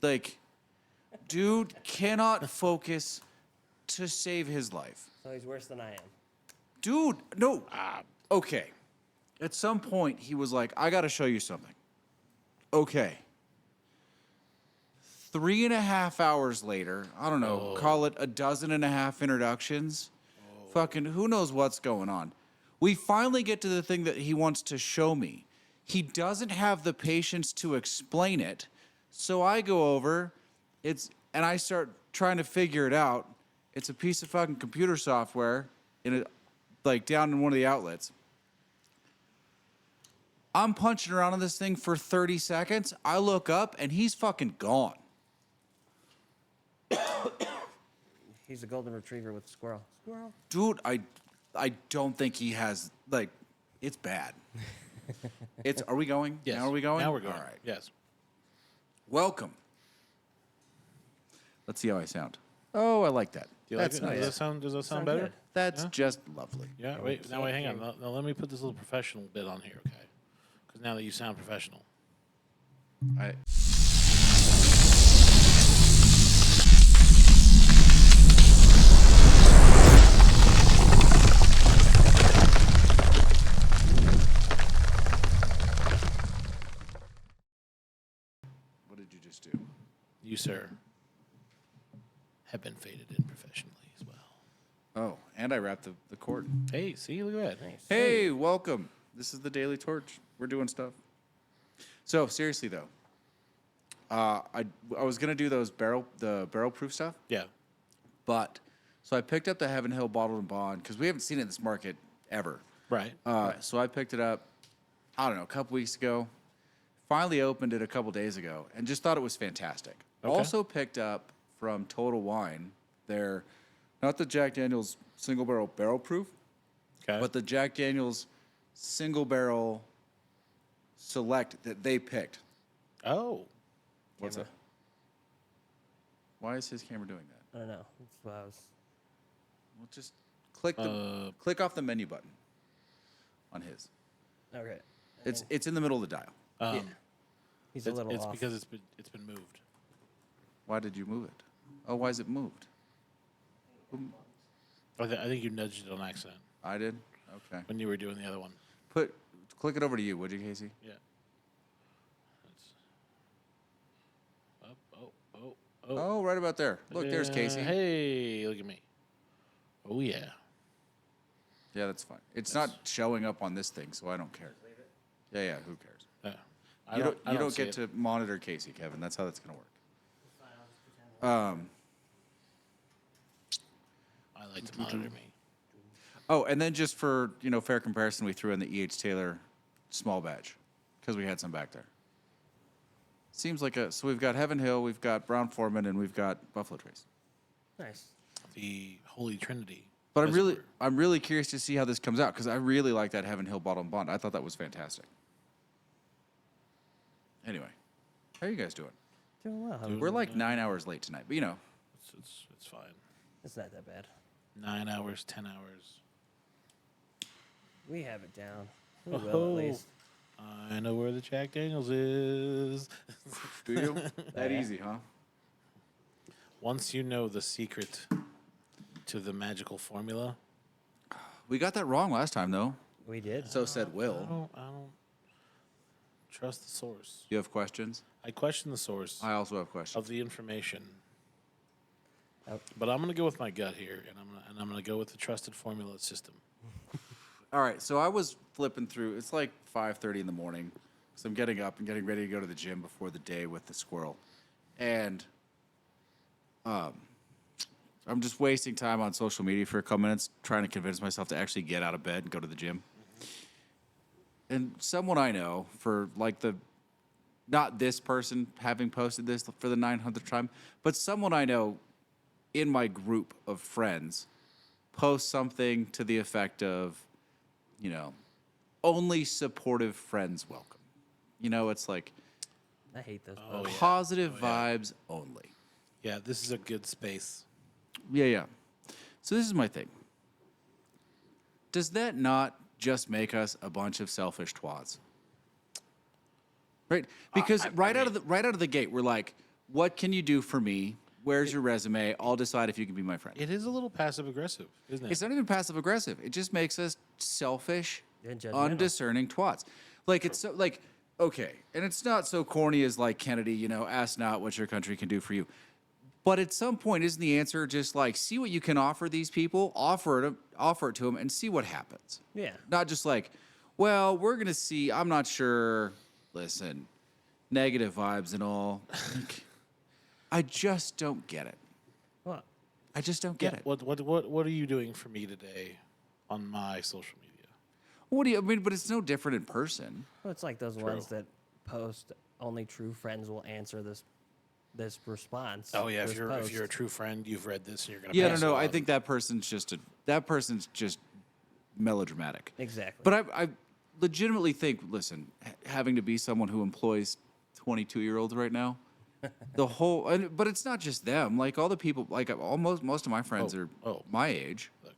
Like, dude cannot focus to save his life. So he's worse than I am. Dude, no. Okay. At some point, he was like, I got to show you something. Okay. 3.5 hours later, I don't know, call it 12.5 introductions. Fucking who knows what's going on. We finally get to the thing that he wants to show me. He doesn't have the patience to explain it. So I go over, and I start trying to figure it out. It's a piece of fucking computer software down in one of the outlets. I'm punching around on this thing for 30 seconds. I look up and he's fucking gone. He's a golden retriever with a squirrel. Squirrel. Dude, I don't think he has, it's bad. Are we going? Yes. Now are we going? Now we're going. All right. Yes. Welcome. Let's see how I sound. Oh, I like that. Do you That's like it? nice. Does that sound Sound better? good. That's Yeah? just lovely. Yeah. Wait. Hang on. Now let me put this little professional bit on here, okay? Because now that you sound professional. What did you just do? You, sir, have been faded in professionally as well. Oh, and I wrapped the cord. Hey, see, look at that. Nice. Hey, welcome. This is the Daily Torch. We're doing stuff. So seriously though, I was gonna do the barrel proof stuff, Yeah. but so I picked up the Heaven Hill bottled and bond because we haven't seen it in this market ever. Right. So I picked it up, I don't know, a couple weeks ago. Finally opened it a couple days ago and just thought it was fantastic. Okay. Also picked up from Total Wine not the Jack Daniel's single barrel proof, Okay. but the Jack Daniel's single barrel select that they picked. Oh. What's that? Why is his camera doing that? I don't know. That's what I was. Well, just click off the menu button on his. Okay. It's in the middle of the dial. Yeah. He's a little It's off. because it's been moved. Why did you move it? Oh, why is it moved? I think you nudged it on accident I did? Okay. when you were doing the other one. Click it over to you, would you, Casey? Yeah. Oh. Oh, right about there. Look, there's Casey. Hey, look at me. Oh, yeah. Yeah, that's fine. It's not showing up on this thing, so I don't care. Yeah, who cares? Yeah. You don't see get it. to monitor Casey, Kevin. That's how that's going to work. I like to monitor me. Oh, and then just for, fair comparison, we threw in the E.H. Taylor small batch because we had some back there. Seems like so we've got Heaven Hill, we've got Brown Foreman, and we've got Buffalo Trace. Nice. The Holy Trinity. But as it were. I'm really curious to see how this comes out because I really like that Heaven Hill bottle and bond. I thought that was fantastic. Anyway, how are you guys doing? Doing well. We're like 9 hours late tonight, but It's fine. It's not that bad. 9 hours, 10 hours. We have it down. We will at least. I know where the Jack Daniels is. do you? That Yeah. easy, huh? Once you know the secret to the magical formula, We got that wrong last time, though. We did. So said Will. I don't trust the source. You have questions? I question the source I also have questions. of the information. Oh. But I'm going to go with my gut here, and I'm going to go with the trusted formula system. All right, so I was flipping through. It's like 5:30 in the morning, so I'm getting up and getting ready to go to the gym before the day with the squirrel, and I'm just wasting time on social media for a couple minutes trying to convince myself to actually get out of bed and go to the gym. And someone I know not this person having posted this for the 900th time, but someone I know in my group of friends posts something to the effect of, only supportive friends welcome. It's like I hate those. Oh, posts. yeah. positive vibes only. Yeah, this is a good space. Yeah. So this is my thing. Does that not just make us a bunch of selfish twats? Right? Because right out of the gate, we're like, what can you do for me? Where's your resume? I'll decide if you can be my friend. It is a little passive aggressive, isn't it? It's not even passive aggressive. It just makes us selfish, And judgmental. undiscerning twats. Like it's so like okay, and it's not so corny as like Kennedy, ask not what your country can do for you. But at some point, isn't the answer just like see what you can offer these people, offer it to them, and see what happens? Yeah. Not just like, well, we're gonna see. I'm not sure. Listen, negative vibes and all. I just don't get it. What? I just don't get it. What are you doing for me today on my social media? What do you I mean? But it's no different in person. Well, it's like those ones that post only true friends will answer this response. Oh yeah, this if you're post. a true friend, you've read this and you're gonna. Yeah, pass no. it I on. think that person's just melodramatic. Exactly. But I legitimately think, listen, having to be someone who employs 22-year-olds right now, but it's not just them. Like all the people, like most of my friends are my age. Look,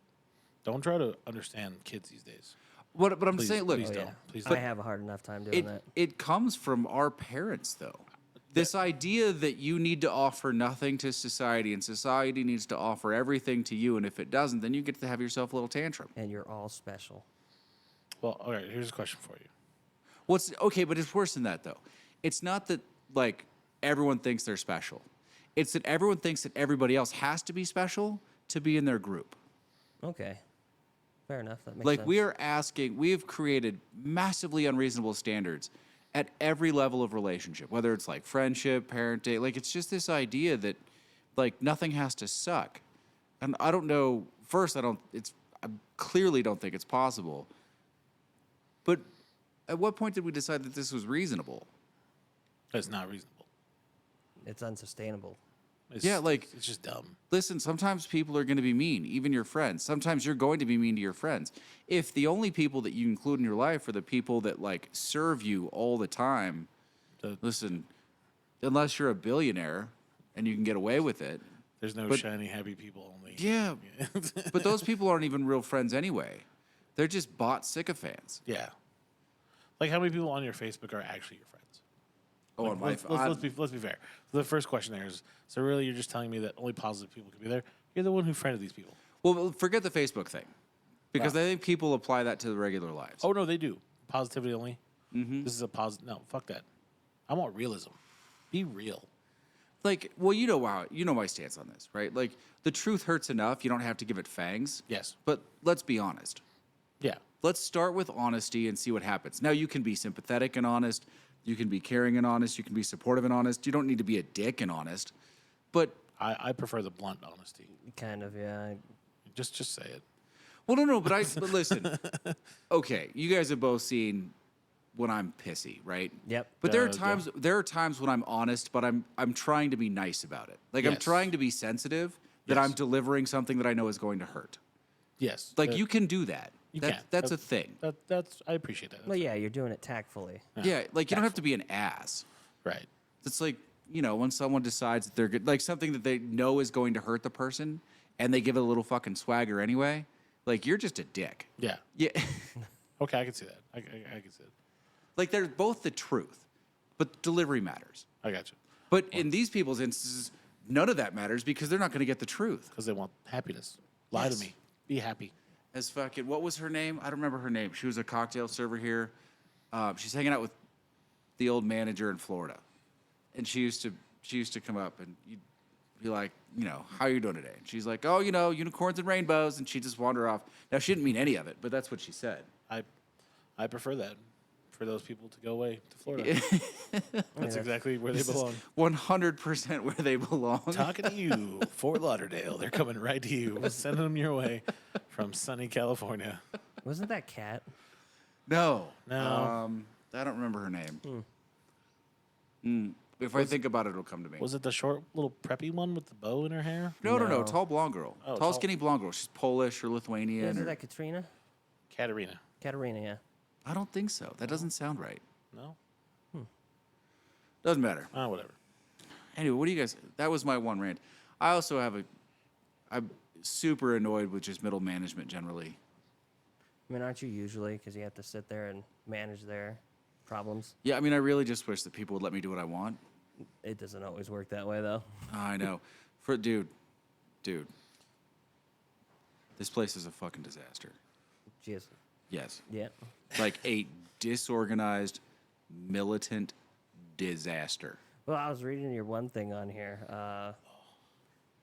don't try to understand kids these days. But I'm Please, saying, look, please Oh, don't. yeah. Please I don't. have a hard enough time doing that. it comes from our parents, though. This idea that you need to offer nothing to society and society needs to offer everything to you, and if it doesn't, then you get to have yourself a little tantrum. And you're all special. Well, all right. Here's a question for you. What's okay, but it's worse than that though. It's not that like everyone thinks they're special. It's that everyone thinks that everybody else has to be special to be in their group. Okay. Fair enough. That makes Like sense. we have created massively unreasonable standards at every level of relationship, whether it's like friendship, parenting, like it's just this idea that like nothing has to suck. And I don't know, first I clearly don't think it's possible. But at what point did we decide that this was reasonable? That's not reasonable. It's unsustainable. It's, Yeah, like- it's just dumb. Listen, sometimes people are going to be mean, even your friends. Sometimes you're going to be mean to your friends. If the only people that you include in your life are the people that like serve you all the time, listen, unless you're a billionaire and you can get away with it. There's no but- shiny, happy people only. Yeah, but those people aren't even real friends anyway. They're just bought sycophants. Yeah. Like how many people on your Facebook are actually your friends? Oh, Like, on my let's be fair. The first question there is: so really, you're just telling me that only positive people can be there? You're the one who friended these people. well, forget the Facebook thing, because I think people apply that to the regular lives. Oh no, they do. Positivity only. Mm-hmm. This is a positive. No, fuck that. I want realism. Be real. Like, well, you know my stance on this, right? Like, the truth hurts enough. You don't have to give it fangs. Yes. But let's be honest. Yeah. Let's start with honesty and see what happens. Now, you can be sympathetic and honest. You can be caring and honest. You can be supportive and honest. You don't need to be a dick and honest. But, I prefer the blunt honesty. Kind of, yeah. Just say it. well, no, but but listen. Okay, you guys have both seen when I'm pissy, right? Yep. But there are times when I'm honest, but I'm trying to be nice about it. Like I'm Yes. trying to be sensitive that Yes. I'm delivering something that I know is going to hurt. Yes. Like you can do that. You That's, can. That's a thing. That's I appreciate that. Well, yeah, you're doing it tactfully. Yeah, like you don't have to be an ass. Right. It's like, when someone decides that they're good, like something that they know is going to hurt the person and they give it a little fucking swagger anyway, like you're just a dick. Yeah. Yeah. Okay, I can see that. I can see it. Like they're both the truth, but delivery matters. I got you. But in these people's instances, none of that matters because they're not going to get the truth. Because they want happiness. Lie Yes. to me. Be happy. As fucking, what was her name? I don't remember her name. She was a cocktail server here. She's hanging out with the old manager in Florida, and she used to come up and you'd be like, how are you doing today? And she's like, oh, unicorns and rainbows, and she'd just wander off. Now she didn't mean any of it, but that's what she said. I prefer that. For those people to go away to Florida. That's exactly where they belong. 100% where they belong. Talking to you, Fort Lauderdale. They're coming right to you. We're sending them your way from sunny California. Wasn't that Cat? No. No. I don't remember her name. If I think about it, it'll come to me. Was it the short, little preppy one with the bow in her hair? No. No. Tall blonde girl. Oh, tall, tall. skinny blonde girl. She's Polish or Lithuanian. Isn't Or, that Katrina? Katerina. Katerina, yeah. I don't think so. That doesn't sound right. No? Doesn't matter. Whatever. Anyway, what do you guys? That was my one rant. I also have I'm super annoyed with just middle management generally. I mean, aren't you usually? Because you have to sit there and manage their problems. Yeah, I mean, I really just wish that people would let me do what I want. It doesn't always work that way, though. I know. Dude, this place is a fucking disaster. Jeez. Yes. Yeah. Like a disorganized, militant disaster. Well, I was reading your one thing on here.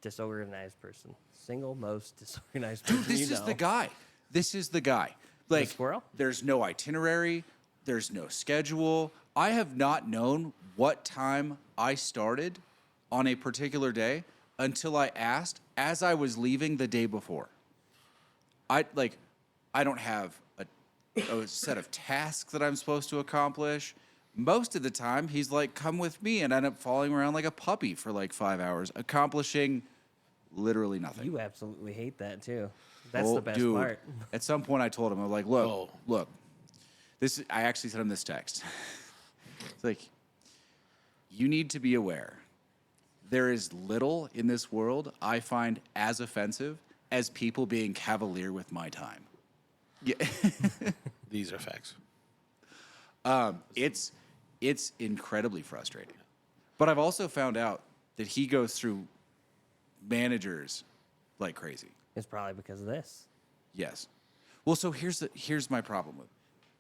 Disorganized person. Single most disorganized person Dude, this is the guy. This is the guy. Like, squirrel? There's no itinerary. There's no schedule. I have not known what time I started on a particular day until I asked as I was leaving the day before. I don't have a set of tasks that I'm supposed to accomplish. Most of the time, he's like, come with me, and I end up following around like a puppy for like 5 hours, accomplishing literally nothing. You absolutely hate that, too. That's Oh, the best dude, part. At some point, I told him, I'm like, look. I actually sent him this text. It's like, you need to be aware. There is little in this world I find as offensive as people being cavalier with my time. Yeah. These are facts. It's incredibly frustrating. But I've also found out that he goes through managers like crazy. It's probably because of this. Yes. Well, so here's my problem with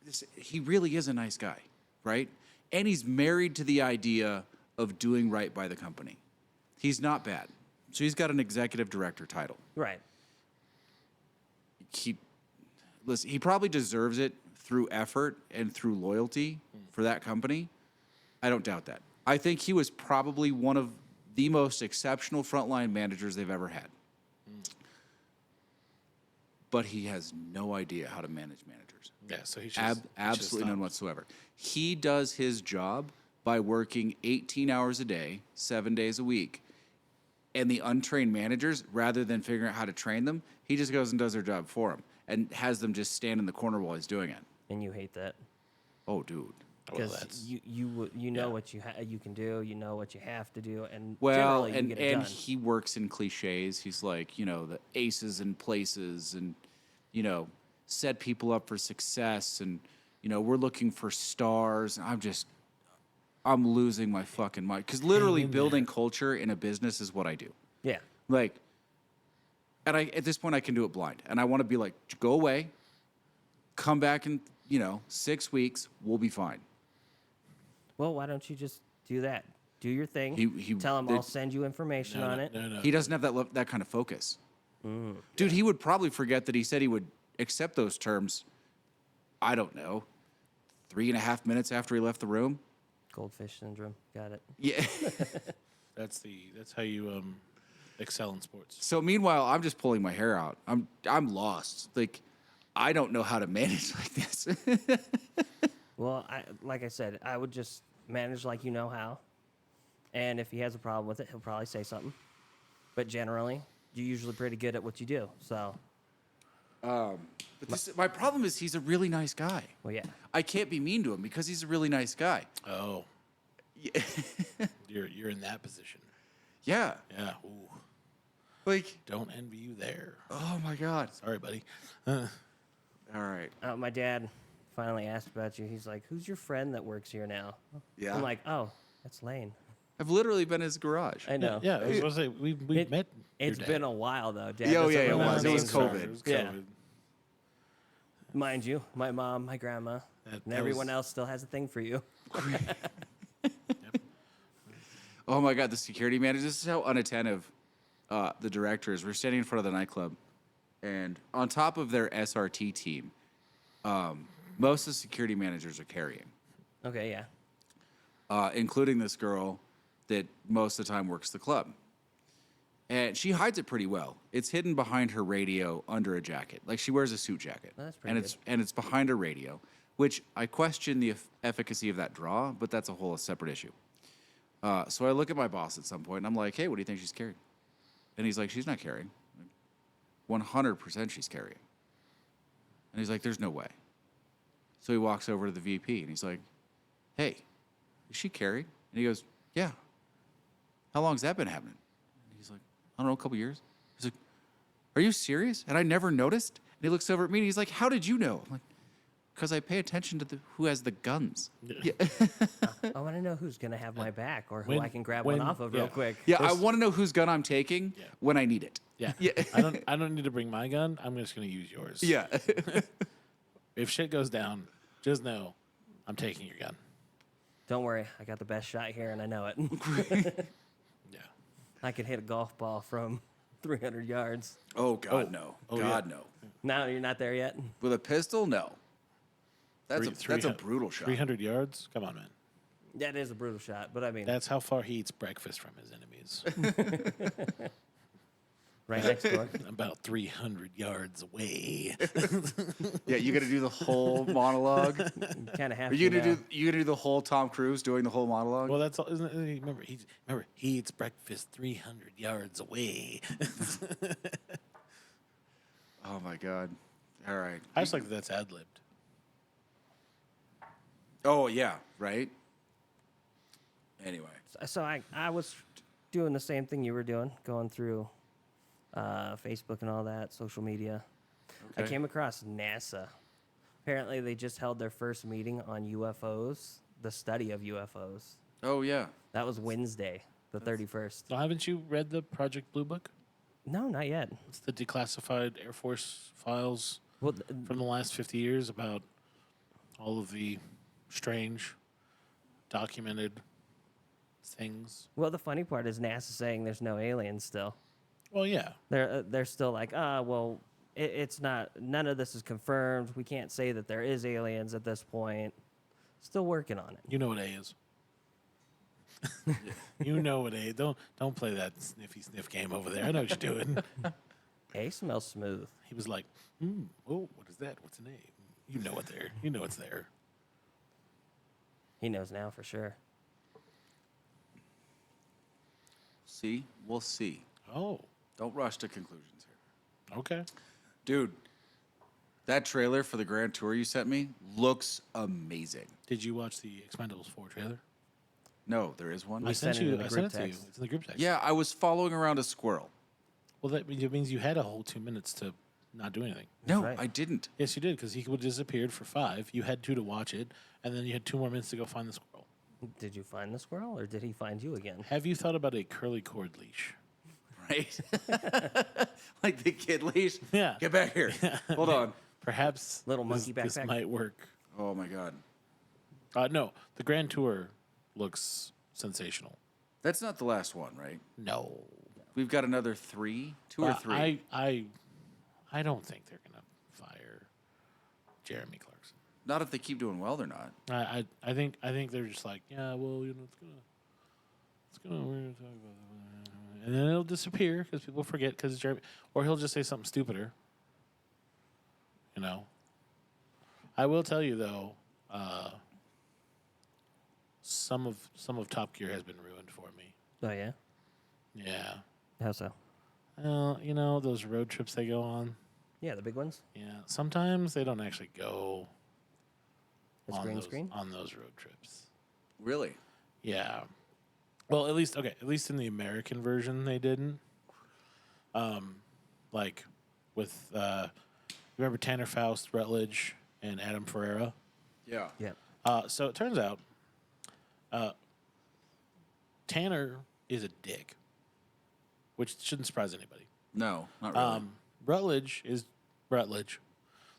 this. He really is a nice guy, right? And he's married to the idea of doing right by the company. He's not bad. So he's got an executive director title. Right. He probably deserves it through effort and through loyalty for that company. I don't doubt that. I think he was probably one of the most exceptional frontline managers they've ever had. But he has no idea how to manage managers. Yeah, so he should Absolutely none whatsoever. He does his job by working 18 hours a day, 7 days a week. And the untrained managers, rather than figuring out how to train them, he just goes and does their job for them and has them just stand in the corner while he's doing it. And you hate that. Oh, dude. Because you know what you can do, you know what you have to do, and Well, generally you and get it done. he works in cliches. He's like, the aces and places and, set people up for success. And, we're looking for stars. I'm losing my fucking mind. Because literally building culture in a business is what I do. Yeah. Like, and at this point, I can do it blind. And I want to be like, go away, come back in, 6 weeks, we'll be fine. Well, why don't you just do that? Do your thing. Tell him I'll send you information on it. No. He doesn't have that kind of focus. Dude, he would probably forget that he said he would accept those terms, I don't know, 3.5 minutes after he left the room. Goldfish syndrome. Got it. Yeah. That's how you excel in sports. So meanwhile, I'm just pulling my hair out. I'm lost. Like, I don't know how to manage like this. Well, like I said, I would just manage like you know how. And if he has a problem with it, he'll probably say something. But generally, you're usually pretty good at what you do. So, But my problem is he's a really nice guy. well, yeah. I can't be mean to him because he's a really nice guy. Oh, Yeah. you're in that position. Yeah. Yeah. Ooh. Like, Don't envy you there. oh my God. Sorry, buddy. All right. My dad finally asked about you. He's like, "Who's your friend that works here now?" Yeah. I'm like, "Oh, that's Lane." I've literally been in his garage. I know. Yeah, I was going to say we met. It's your been dad. a while though. Dad Yeah, oh, doesn't yeah, it remember was. It was names. COVID. It was Yeah. COVID. Mind you, my mom, my grandma, and that everyone was- else still has a thing for you. Oh my God, the security manager. This is how unattentive the director is. We're standing in front of the nightclub, and on top of their SRT team, most of the security managers are carrying, Okay, yeah. including this girl that most of the time works the club. And she hides it pretty well. It's hidden behind her radio under a jacket. Like, she wears a suit jacket. That's pretty and it's behind her radio, which I question the efficacy of that draw, but that's a whole separate issue. So I look at my boss at some point, and I'm like, hey, what do you think she's carrying? And he's like, she's not carrying. 100% she's carrying. And he's like, there's no way. So he walks over to the VP, and he's like, hey, is she carrying? And he goes, yeah. How long's that been happening? And he's like, I don't know, a couple years. He's like, are you serious? And I never noticed. And he looks over at me, and he's like, how did you know? I'm like, Because I pay attention to who has the guns. Yeah, I want to know who's gonna have my back or who When- I can grab when- one off of yeah. real quick. yeah. I Just- want to know whose gun I'm taking when I need it. Yeah. Yeah. I don't need to bring my gun. I'm just gonna use yours. Yeah. If shit goes down, just know I'm taking your gun. Don't worry, I got the best shot here, and I know it. Yeah. I could hit a golf ball from 300 yards. Oh God, no. Oh, God, yeah. no. No, you're not there yet. With a pistol, no. That's Three- a brutal shot. 300 yards? Come on, man. That is a brutal shot, but I mean, That's how far he eats breakfast from his enemies. right next door. About 300 yards away. Yeah, you got to do the whole monologue. You kind of have Are you to. gonna do the whole Tom Cruise doing the whole monologue? Well, that's all. Isn't it? Remember, he eats breakfast 300 yards away. Oh my God. All right. I just like that that's ad libbed. Oh yeah, right. Anyway. So I was doing the same thing you were doing, going through Facebook and all that, social media. I Okay. came across NASA. Apparently, they just held their first meeting on UFOs, the study of UFOs. Oh yeah. That was Wednesday, the 31st. So haven't you read the Project Blue Book? No, not yet. It's the declassified Air Force files Well, from the last 50 years about all of the strange, documented things. well, the funny part is NASA saying there's no aliens still. Well, yeah. They're still like, well, it's not. None of this is confirmed. We can't say that there is aliens at this point. Still working on it. You know what A is. You know what A. Don't play that sniffy sniff game over there. I know what you're doing. A smells smooth. He was like, oh, what is that? What's an A? You know what there. You know it's there. He knows now for sure. See, we'll see. Oh, Don't rush to conclusions here, okay. dude. That trailer for the Grand Tour you sent me looks amazing. Did you watch the Expendables 4 trailer? No, there is one. I sent sent it you. in the I group sent it to you. text. It's in the group text. Yeah, I was following around a squirrel. Well, that means you had a whole 2 minutes to not do anything. No, right. I didn't. Yes, you did, because he would have disappeared for 5. You had 2 to watch it, and then you had 2 more minutes to go find the squirrel. Did you find the squirrel, or did he find you again? Have you thought about a curly cord leash? Right? Like the kid leash. Yeah. Get back here. Hold on. Perhaps Little monkey this backpack? might work. Oh my God. No, the Grand Tour looks sensational. That's not the last one, right? No, We've got another 3, 2 or 3. I don't think they're gonna fire Jeremy Clarkson. Not if they keep doing well, they're not. I think they're just like, yeah, well, you know, it's gonna we're gonna talk about that, and then it'll disappear because people forget because Jeremy, or he'll just say something stupider. You know. I will tell you though, some of Top Gear has been ruined for me. Oh yeah. Yeah. How so? You know those road trips they go on. Yeah, the big ones. Yeah. Sometimes they don't actually go It's green screen. on those road trips. Really? Yeah. Well, at least in the American version they didn't. Like with remember Tanner Faust, Rutledge, and Adam Ferreira. Yeah. Yeah. So it turns out Tanner is a dick, which shouldn't surprise anybody. No, not really. Rutledge is Rutledge.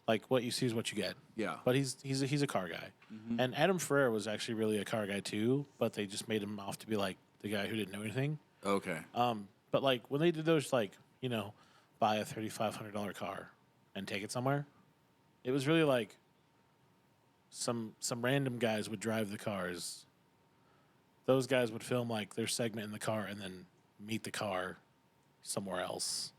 Like what you see is what you get. Yeah. But he's a car guy. And Adam Ferreira was actually really a car guy too, but they just made him off to be like the guy who didn't know anything. Okay. But like when they did those, like, you know, buy a $3,500 car and take it somewhere, it was really like some random guys would drive the cars. Those guys would film like their segment in the car and then meet the car somewhere else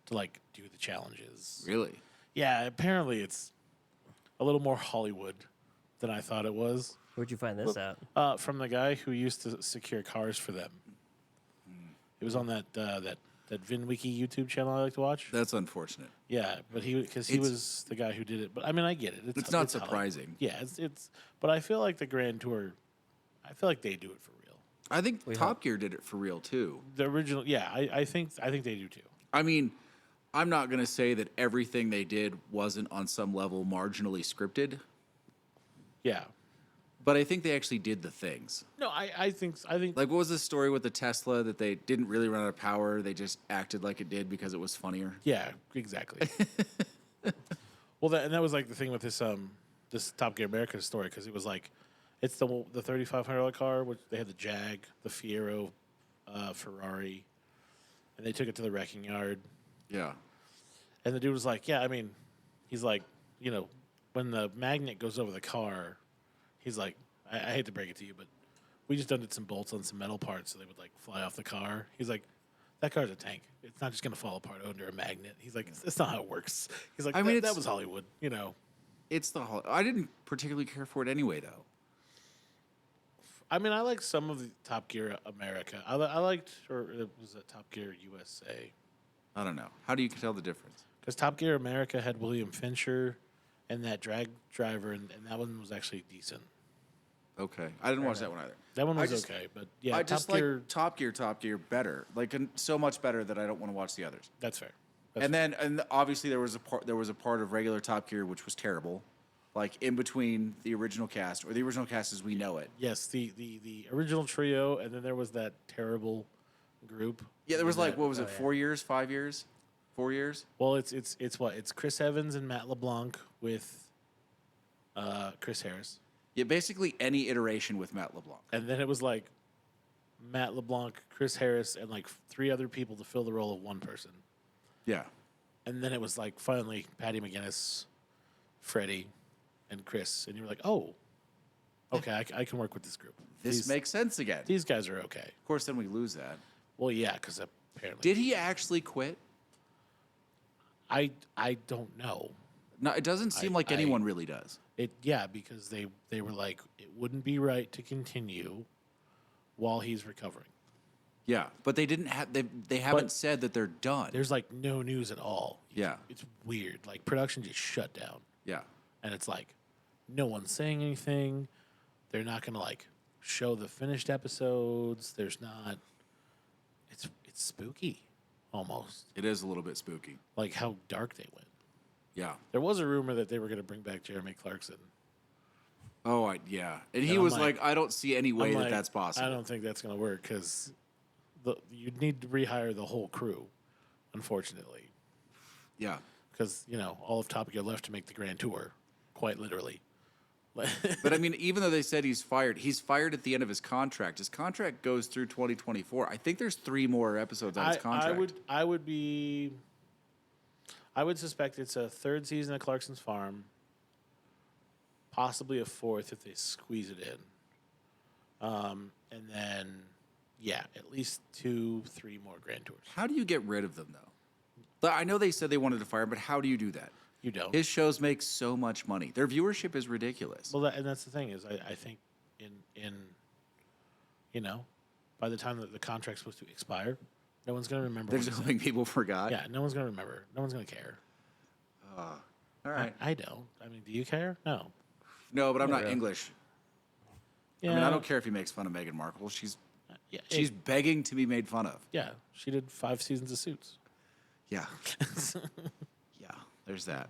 to like do the challenges. Really? Yeah, apparently it's a little more Hollywood than I thought it was. Where'd you find this out? From the guy who used to secure cars for them. It was on that VinWiki YouTube channel I like to watch. That's unfortunate. Yeah, but he It's- was the guy who did it. But I mean, I get it. It's not Hollywood. surprising. Yeah, it's. But I feel like the Grand Tour, I feel like they do it for real. I think We Top hope. Gear did it for real too. The original, yeah, I think they do too. I mean, I'm not going to say that everything they did wasn't on some level marginally scripted, Yeah. But I think they actually did the things. No, I think Like, what was the story with the Tesla that they didn't really run out of power? They just acted like it did because it was funnier. yeah, exactly. Well, that was like the thing with this Top Gear America story because it was like it's the $3,500 car, which they had the Jag, the Fiero, Ferrari, and they took it to the wrecking yard. Yeah. And the dude was like, yeah, I mean, he's like, you know, when the magnet goes over the car, he's like, I hate to break it to you, but we just undid some bolts on some metal parts so they would like fly off the car. He's like, that car's a tank. It's not just going to fall apart under a magnet. He's like, that's not how it works. He's like, I mean, that was Hollywood, you know. It's I didn't particularly care for it anyway, though. I mean, I like some of the Top Gear America. I liked, or it was a Top Gear USA. I don't know. How do you tell the difference? Because Top Gear America had William Fincher and that drag driver, and that one was actually decent. Okay. I didn't watch that one either. That one was just- okay, but yeah, I Top just Gear, like Top Gear better. Like, so much better that I don't want to watch the others. that's fair. And obviously there was a part of regular Top Gear which was terrible. Like, in between the original cast, or the original cast as we know it. Yes, the original trio, and then there was that terrible group. Yeah, there was like, that- what was it, 4 years, 5 years? 4 years? Well, it's what? It's Chris Evans and Matt LeBlanc with Chris Harris. Yeah, basically any iteration with Matt LeBlanc. And then it was like Matt LeBlanc, Chris Harris, and like 3 other people to fill the role of one person. Yeah. And then it was like finally Patty McGinnis, Freddie, and Chris. And you were like, oh, okay, I can work with this group. This makes sense again. These guys are okay. Of course, then we lose that. Well, yeah, because apparently. Did he actually quit? I don't know. No, it doesn't seem like anyone really does. Yeah, because they were like, it wouldn't be right to continue while he's recovering. Yeah, but they didn't have. They haven't said that they're done. There's like no news at all. Yeah. It's weird. Like production just shut down. Yeah. And it's like no one's saying anything. They're not gonna like show the finished episodes. There's not. It's spooky, almost It is a little bit spooky. like how dark they went. Yeah. There was a rumor that they were gonna bring back Jeremy Clarkson. Oh, yeah. And he I'm was like- like, I don't see any way I'm that like, that's possible. I don't think that's gonna work because you'd need to rehire the whole crew, unfortunately, Yeah. because all of Top Gear left to make the Grand Tour, quite literally. But I mean, even though they said he's fired at the end of his contract. His contract goes through 2024. I think there's 3 more episodes on his contract. I would suspect it's a 3rd season at Clarkson's Farm, possibly a 4th if they squeeze it in, and then at least 2-3 more Grand Tours. How do you get rid of them, though? But I know they said they wanted to fire him, but how do you do that? You don't. His shows make so much money. Their viewership is ridiculous. Well, and that's the thing is, I think in by the time that the contract's supposed to expire, no one's going to remember. They're what just he hoping people forgot. said. Yeah, no one's going to remember. No one's going to care. All right. I don't. I mean, do you care? No. No, but I'm not really. English. Yeah. I mean, I don't care if he makes fun of Meghan Markle. She's She's begging to be made fun of. yeah. She did 5 seasons of Suits. Yeah. Yeah. There's that.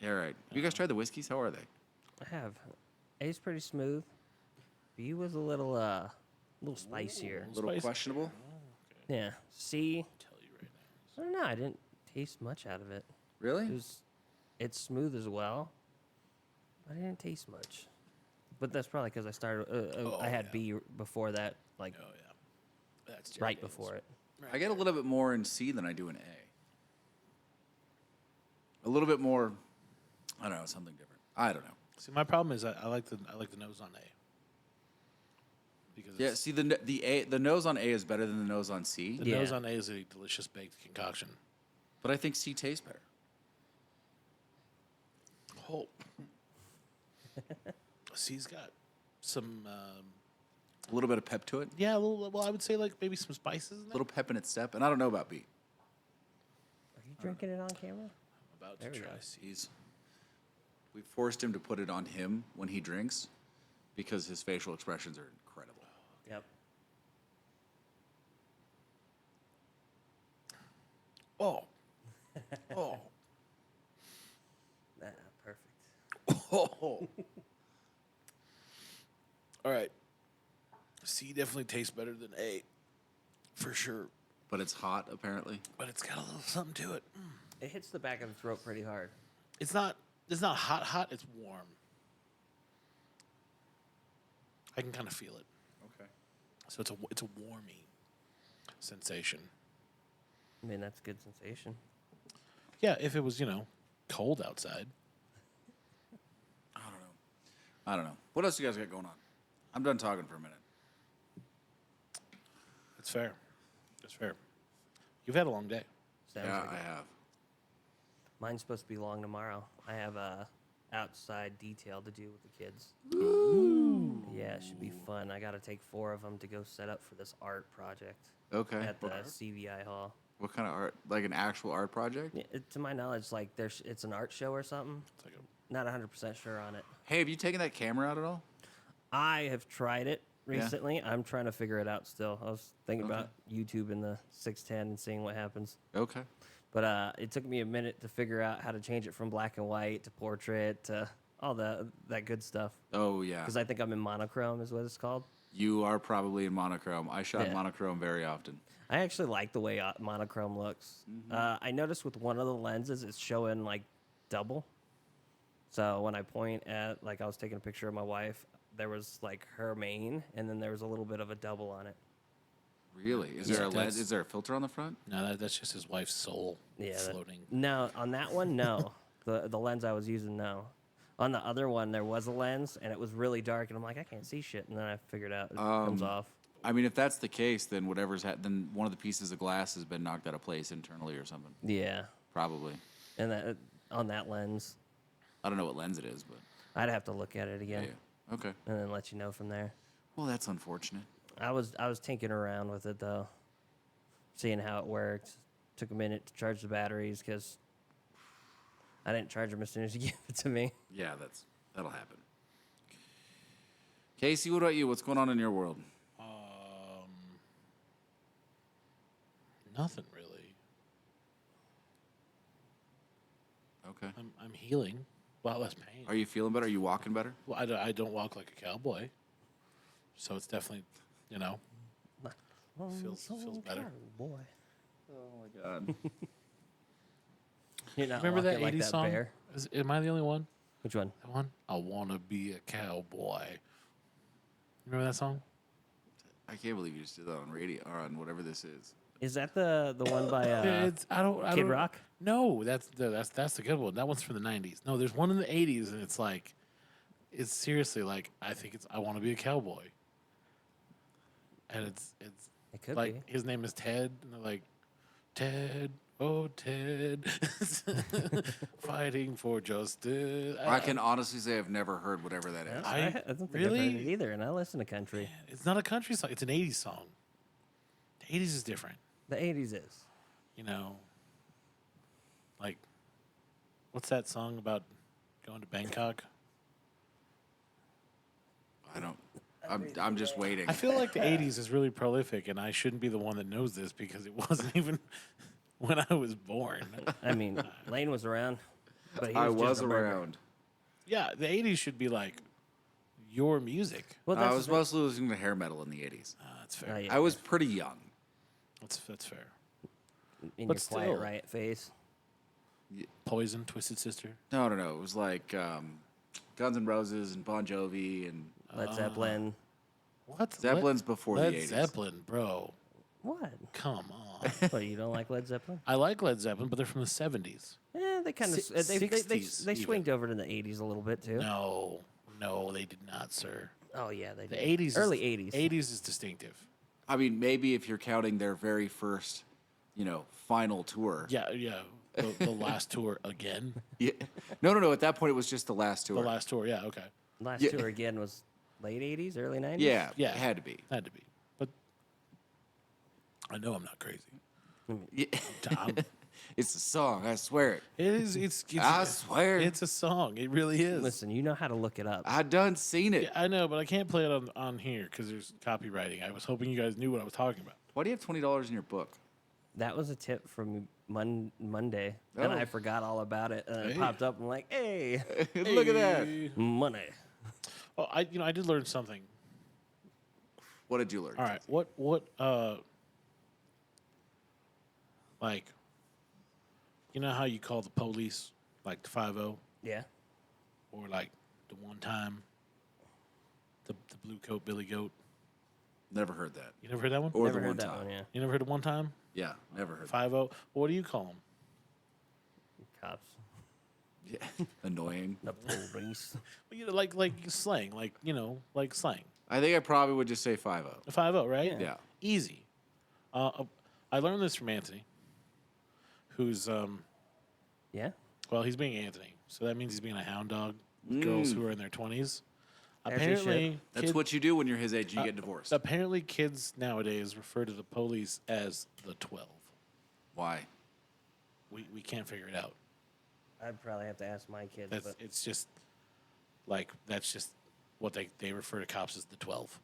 All right. You guys tried the whiskeys? How are they? I have. A's pretty smooth. B was a little spicier. A little Spicy. questionable. Yeah. C, Tell you right now. I don't know. I didn't taste much out of it. Really? It's smooth as well. But I didn't taste much. But that's probably because I started. I had B before that, like Oh yeah. That's right Jeremy before it. I get a little bit more in C than I do in A. A little bit more. I don't know, something different. I don't know. See, my problem is I like the nose on A. Because Yeah, see the nose on A is better than the nose on C, the Yeah. nose on A is a delicious baked concoction. but I think C tastes better. Oh. C's got some A little bit of pep to it, a little, well, I would say like maybe some spices in a there. little pep in its step, and I don't know about B. Are you drinking it on camera? I'm about to There we try go. C's. We forced him to put it on him when he drinks because his facial expressions are incredible. Yep. Oh. Oh. Perfect. Oh. All right. C definitely tastes better than A, for sure. But it's hot, apparently. But it's got a little something to it. It hits the back of the throat pretty hard. It's not hot. It's warm. I can kind of feel it. Okay. So it's a warming sensation. I mean, that's a good sensation. Yeah, if it was cold outside. I don't know. What else you guys got going on? I'm done talking for a minute. That's fair. That's fair. You've had a long day. Sounds Yeah, like I it. have. Mine's supposed to be long tomorrow. I have a outside detail to do with the kids. Ooh. Yeah, it should be fun. I got to take 4 of them to go set up for this art project Okay. at the CVI hall. What kind of art? Like an actual art project? Yeah, to my knowledge, like it's an art show or something. It's like Not 100% sure on it. Hey, have you taken that camera out at all? I have tried it Yeah. recently. I'm trying to figure it out still. I was thinking about YouTube in the 610 and seeing what happens. Okay. But it took me a minute to figure out how to change it from black and white to portrait to all that good stuff. Oh, yeah. Because I think I'm in monochrome is what it's called. You are probably in monochrome. I shot Yeah. monochrome very often. I actually like the way monochrome looks. I noticed with one of the lenses, it's showing like double. So when I point at, like I was taking a picture of my wife, there was like her main, and then there was a little bit of a double on it. Really? Is there a lens? Is there a filter on the front? no, that's just his wife's soul floating. No, on that one, no. the lens I was using, no. On the other one, there was a lens, and it was really dark, and I'm like, I can't see shit. And then I figured out it comes off. I mean, if that's the case, then then one of the pieces of glass has been knocked out of place internally or something. Yeah, Probably. and that on that lens, I don't know what lens it is, but I'd have to look at it again yeah. Okay. and then let you know from there. Well, that's unfortunate. I was tinkering around with it though, seeing how it worked. Took a minute to charge the batteries because I didn't charge them as soon as you gave it to me. Yeah, that'll happen. Casey, what about you? What's going on in your world? Nothing really. Okay. I'm healing. A lot less pain. Are you feeling better? Are you walking better? Well, I don't walk like a cowboy, so it's definitely, feels better. Boy, Oh my god. you're not Remember that walking like 80s that song? bear. Am I the only one? Which one? That one? I wanna be a cowboy. Remember that song? I can't believe you just did that on radio or on whatever this is. Is that the one by I don't. Kid Rock? No, that's the good one. That one's from the '90s. No, there's one in the '80s, and it's like, it's seriously like I think it's I want to be a cowboy, and it's It could like be. his name is Ted, and they're like, Ted, oh Ted, fighting for justice. I can honestly say I've never heard whatever that is. I I don't think I've really- heard it either, and I listen to country. It's not a country song. It's an '80s song. The '80s is different. The 80s is. Like, what's that song about going to Bangkok? I don't. I'm just waiting. I feel like the '80s is really prolific, and I shouldn't be the one that knows this because it wasn't even when I was born. I mean, Lane was around, but he I was, was just a burger. around. Yeah, the '80s should be like your music. Well, I that's was the thing. mostly listening to hair metal in the 80s. That's fair. Oh, yeah. I was pretty young. That's fair. in but your still. quiet riot face. Poison, Twisted Sister. No. It was like Guns N' Roses and Bon Jovi and Led Zeppelin. What? Zeppelin's before Led the 80s. Zeppelin, bro. What? Come on. What, you don't like Led Zeppelin? I like Led Zeppelin, but they're from the '70s. Yeah, they kind of Si- they 60s they even. swinged over to the 80s a little bit too. No, they did not, sir. Oh yeah, they The did. '80s, Early 80s. '80s is distinctive. I mean, maybe if you're counting their very first, final tour. Yeah. The last tour again. Yeah. No. At that point, it was just the last tour. The last tour, yeah, okay. Last Yeah. tour again was late 80s, early 90s. Yeah. Yeah. It had to be. Had to be. But I know I'm not crazy. Yeah. I'm- It's a song. I swear it. It is. It's I swear. it's a song. It really is. Listen, you know how to look it up. I done seen it. Yeah, I know, but I can't play it on here because there's copywriting. I was hoping you guys knew what I was talking about. Why do you have $20 in your book? That was a tip from Monday, and Oh. I forgot all about it. And it Hey. popped up. I'm like, hey, Look at that. Hey. money. Well, I did learn something What did you learn? All right. Like, you know how you call the police, like the 50, Yeah. or like the one time, the blue coat, Billy Goat? Never heard that. You never heard that one? Or Never the heard one that time. one. Yeah. You never heard of one time? Yeah, never heard. 50. What do you call them? Cops. Yeah, annoying. The police. Well, you know, like slang, like slang. I think I probably would just say 5-0. The 50, right? Yeah. Easy. I learned this from Anthony, who's Yeah. well, he's being Anthony, so that means he's being a hound dog with girls who are in their 20s. As he Apparently, That's what you do when you're his age. You get divorced. Apparently, kids nowadays refer to the police as the 12. Why? We can't figure it out. I'd probably have to ask my kids, That's but it's just like that's just what they refer to cops as the 12.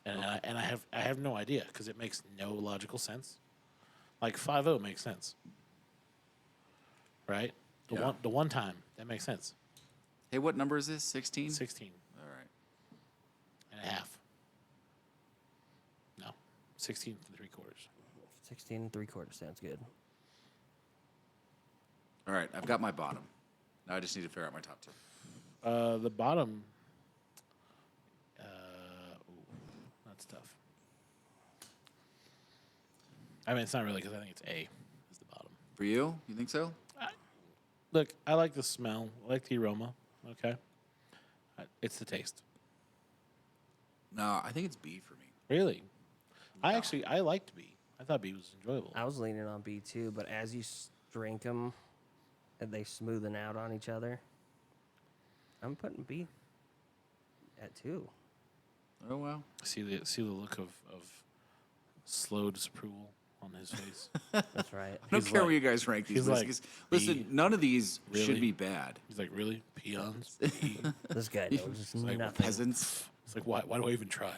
12. And I have no idea because it makes no logical sense. Like 50 makes sense, right? The one time that makes sense. Hey, what number is this? 16? 16 All right. and a half. No, 16 and 3/4. 16 3/4 sounds good. All right, I've got my bottom. Now I just need to figure out my top two. The bottom. That's tough. I mean, it's not really because I think it's A is the bottom. For you? You think so? Look, I like the smell. I like the aroma. Okay. It's the taste. No, I think it's B for me. Really? I liked B. I thought B was enjoyable. I was leaning on B too, but as you drink them, and they smoothen out on each other, I'm putting B at 2. Oh, well. See the look of slow disapproval on his face. That's right. I don't He's care like- where you guys rank these he's like, whiskeys. Listen, B. none of these Really? should be bad. He's like, really? Peons? This guy knows like nothing. Peasants. It's like, why do I even try?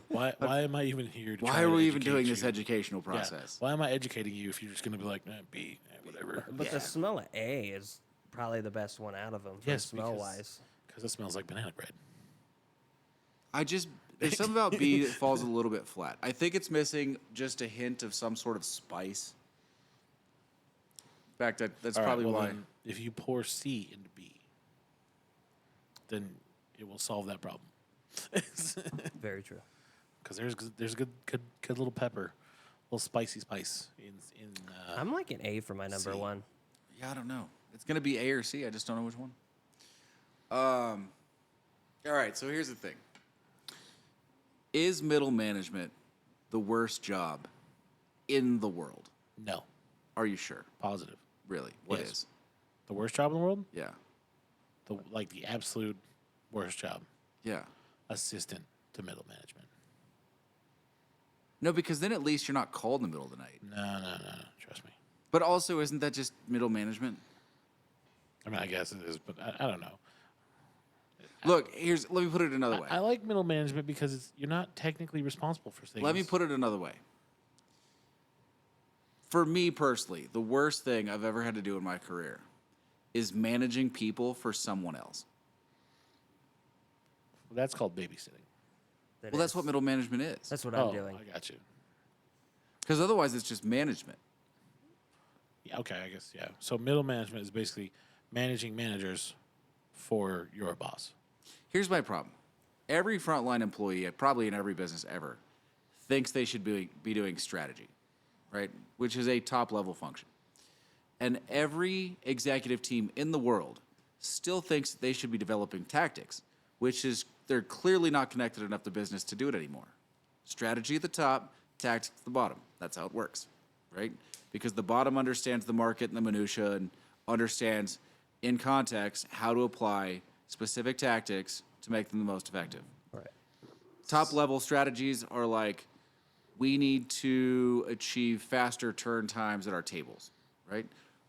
why am I even here to Why try are to we even educate doing this you? educational Yeah. process? Why am I educating you if you're just going to be like, B, whatever? But Yeah. the smell of A is probably the best one out of them. Yes, smell because- wise. Because it smells like banana bread. There's something about B that falls a little bit flat. I think it's missing just a hint of some sort of spice. In fact, that's All right, probably well why. then, if you pour C into B, then it will solve that problem. Very true. Because there's a good little pepper, little spicy spice in. I'm like an A for my number C. 1. Yeah, I don't know. It's going to be A or C. I just don't know which one. All right, so here's the thing. Is middle management the worst job in the world? No, Are you sure? positive. Really? What is? Yes. The worst job in the world? Yeah. The absolute worst job. Yeah. Assistant to middle management. No, because then at least you're not called in the middle of the night. No. Trust me. But also, isn't that just middle management? I mean, I guess it is, but I don't know. Look, let me put it another way. I like middle management because you're not technically responsible for things. Let me put it another way. For me personally, the worst thing I've ever had to do in my career is managing people for someone else. That's called babysitting. Well, that's what middle management is. That's what I'm doing. I got you. Because otherwise, it's just management. Yeah, okay, I guess, yeah. So middle management is basically managing managers for your boss. Here's my problem. Every frontline employee, probably in every business ever, thinks they should be doing strategy, right? Which is a top-level function. And every executive team in the world still thinks that they should be developing tactics, which is they're clearly not connected enough to business to do it anymore. Strategy at the top, tactics at the bottom. That's how it works, right? Because the bottom understands the market and the minutia and understands in context how to apply specific tactics to make them the most effective. Right. Top level strategies are like, we need to achieve faster turn times at our tables, right?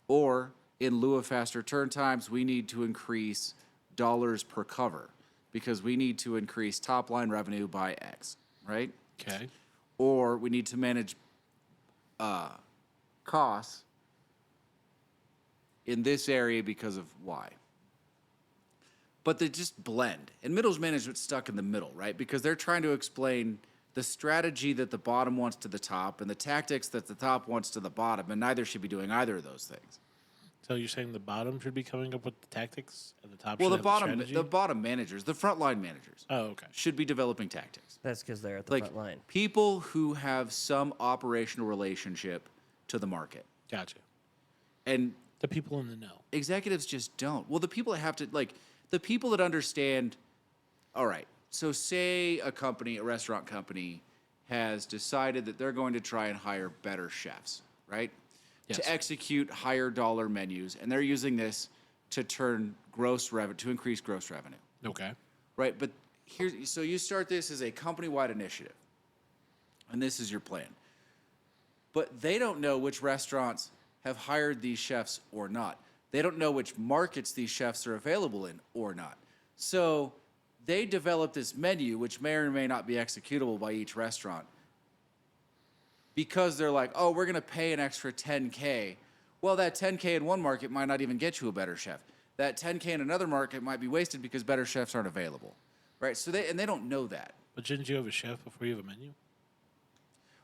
Or in lieu of faster turn times, we need to increase dollars per cover because we need to increase top line revenue by X, right? Okay. Or we need to manage costs in this area because of Y. but they just blend. And middles management's stuck in the middle, right? Because they're trying to explain the strategy that the bottom wants to the top and the tactics that the top wants to the bottom, and neither should be doing either of those things. So you're saying the bottom should be coming up with the tactics, and the top Well, should the have bottom, strategy? the bottom managers, the frontline managers, Oh, okay. should be developing tactics. That's because they're at the Like front line. people who have some operational relationship to the market, Gotcha. and The people in the know. executives just don't. Well, the people that have to the people that understand. All right, so say a company, a restaurant company, has decided that they're going to try and hire better chefs, right? Yes. To execute higher dollar menus, and they're using this to increase gross revenue, Okay. right? But so you start this as a company-wide initiative, and this is your plan. But they don't know which restaurants have hired these chefs or not. They don't know which markets these chefs are available in or not. So they develop this menu, which may or may not be executable by each restaurant, because they're like, oh, we're going to pay an extra $10K. Well, that $10K in one market might not even get you a better chef. That $10K in another market might be wasted because better chefs aren't available, right? So they don't know that. But shouldn't you have a chef before you have a menu?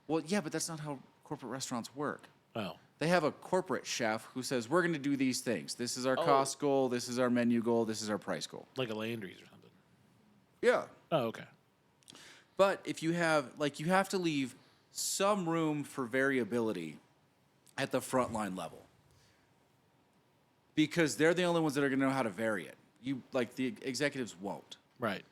Well, yeah, but that's not how corporate restaurants work. Oh. They have a corporate chef who says, we're going to do these things. This is our cost goal. This is our menu goal. This is our price goal. Like a Landry's or something. Yeah. Oh, okay. But if you have, you have to leave some room for variability at the frontline level, because they're the only ones that are going to know how to vary it. The executives won't. Right.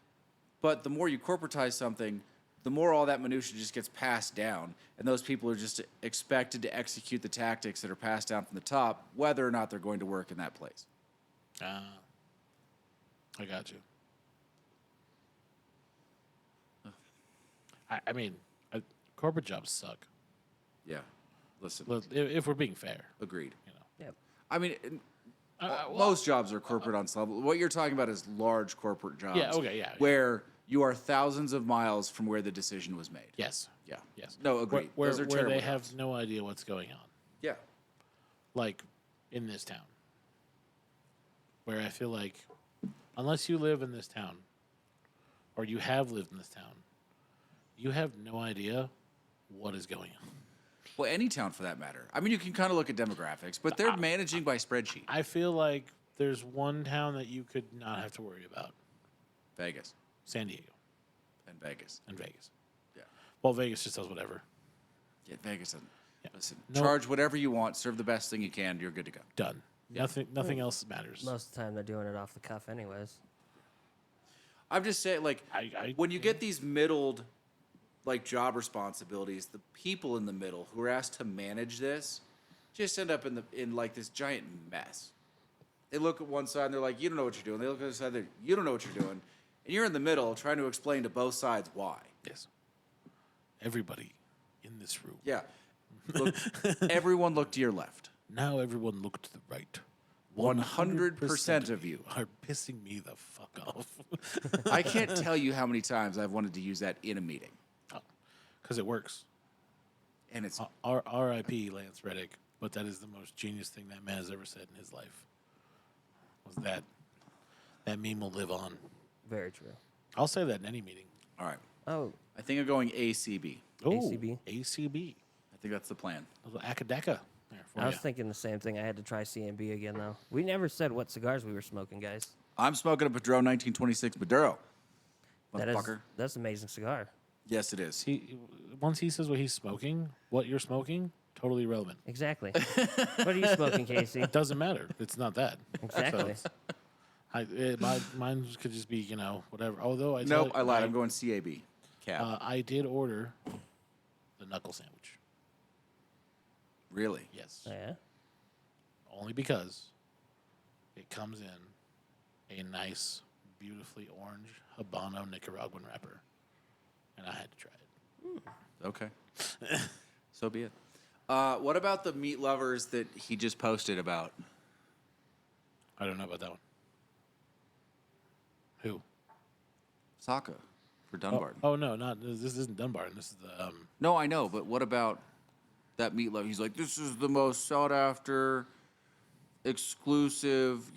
But the more you corporatize something, the more all that minutia just gets passed down, and those people are just expected to execute the tactics that are passed down from the top, whether or not they're going to work in that place. I got you. I mean, corporate jobs suck. Yeah. Listen. Well, if we're being fair, Agreed. you know. Yep. I mean, Well, most jobs are corporate on some level. What you're talking about is large corporate jobs. Yeah, okay, yeah. Where you are thousands of miles from where the decision was made. Yes. Yeah. Yes. No, agreed. Where Those are where terrible they jobs. have no idea what's going on. Yeah. Like in this town. Where I feel like unless you live in this town or you have lived in this town, you have no idea what is going on. Well, any town for that matter. I mean, you can kind of look at demographics, but they're managing by spreadsheet. I feel like there's one town that you could not have to worry about. Vegas San Diego and Vegas. and Vegas. Yeah. Well, Vegas just does whatever. Yeah, Vegas doesn't. Yeah. Listen, No- charge whatever you want, serve the best thing you can, you're good to go. Done. Nothing else matters. Most of the time, they're doing it off the cuff, anyways. I'm just saying, when you get these middled, job responsibilities, the people in the middle who are asked to manage this just end up in this giant mess. They look at one side and they're like, you don't know what you're doing. They look at the other side, you don't know what you're doing. And you're in the middle trying to explain to both sides why. Yes. Everybody in this room. Yeah. Look, everyone look to your left. Now everyone look to the right. 100% of you. are pissing me the fuck off. I can't tell you how many times I've wanted to use that in a meeting. Because it works. And it's R.I.P. Lance Reddick, but that is the most genius thing that man has ever said in his life. Was that meme will live on. Very true. I'll say that in any meeting. all right. Oh, I think I'm going ACB. Oh, ACB? ACB. I think that's the plan. A little Akadeka there for I was ya. thinking the same thing. I had to try CMB again, though. We never said what cigars we were smoking, guys. I'm smoking a Padron 1926 Maduro. That is, Motherfucker. that's an amazing cigar. Yes, it is. Once he says what he's smoking, what you're smoking, totally irrelevant. Exactly. What are you smoking, Casey? It doesn't matter. It's not that. Exactly. Mine could just be, whatever. Although I Nope, I lied. I'm going CAB. Cab. I did order the knuckle sandwich. Really? Yes. Yeah. Only because it comes in a nice, beautifully orange Habano Nicaraguan wrapper. And I had to try it. Okay. So be it. What about the meat lovers that he just posted about? I don't know about that one. Who? Saka for Dunbarton. Oh no, this isn't Dunbarton. This is the No, I know, but what about that meat lover? He's like, this is the most sought after, exclusive,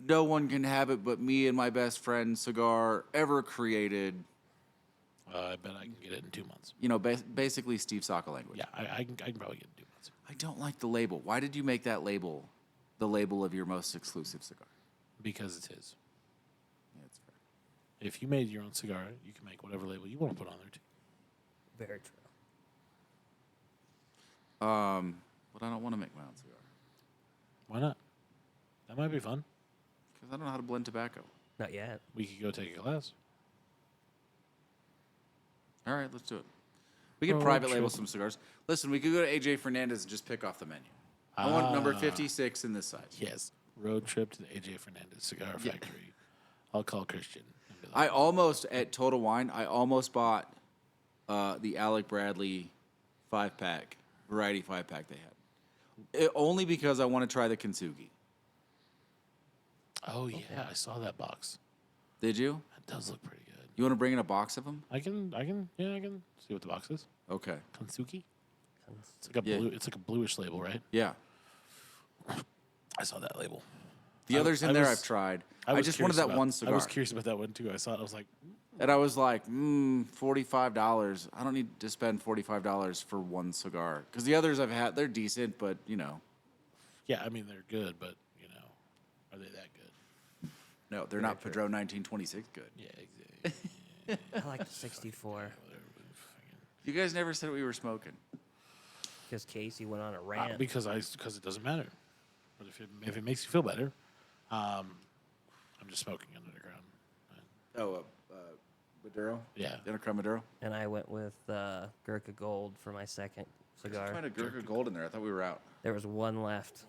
no one can have it but me and my best friend cigar ever created. I bet I can get it in 2 months. You know, basically Steve Saka language. Yeah, I can probably get it in 2 months. I don't like the label. Why did you make that label the label of your most exclusive cigar? Because it's his. Yeah, it's fair. If you made your own cigar, you can make whatever label you want to put on there too. Very true. But I don't want to make my own cigar Why not? That might be fun. because I don't know how to blend tobacco. Not yet. We could go take a class. All right, let's do it. We can Oh, private label sure. some cigars. Listen, we could go to AJ Fernandez and just pick off the menu. I want number 56 in this size. Yes. Road trip to the AJ Fernandez Cigar Factory. I'll call Christian. And be like, I almost, at Total Wine, I almost bought the Alec Bradley 5-pack, variety 5-pack they had. Only because I want to try the Kintsugi. oh, yeah, I saw that box. Did you? That does look pretty good. You want to bring in a box of them? I can see what the box is. Okay. Kansuki? It's like a Yeah. blue. It's like a bluish label, right? Yeah. I saw that label. The I- others in I there was- I've tried. I was just wanted curious that about- one cigar. I was curious about that one too. I saw it. I was like, And I was like, $45. I don't need to spend $45 for one cigar. Because the others I've had, they're decent, but, you know. yeah, I mean they're good, but you know, are they that good? No, they're not Padron 1926 good. Yeah, exactly. I like the 64 You guys never said we were smoking. because Casey went on a rant. because it doesn't matter. But if it makes you feel better, I'm just smoking underground. Oh, Maduro? Yeah. Intercrum Maduro? And I went with Gurkha Gold for my second cigar. Find a Gurkha Gold in there. I thought we were out. There was one left.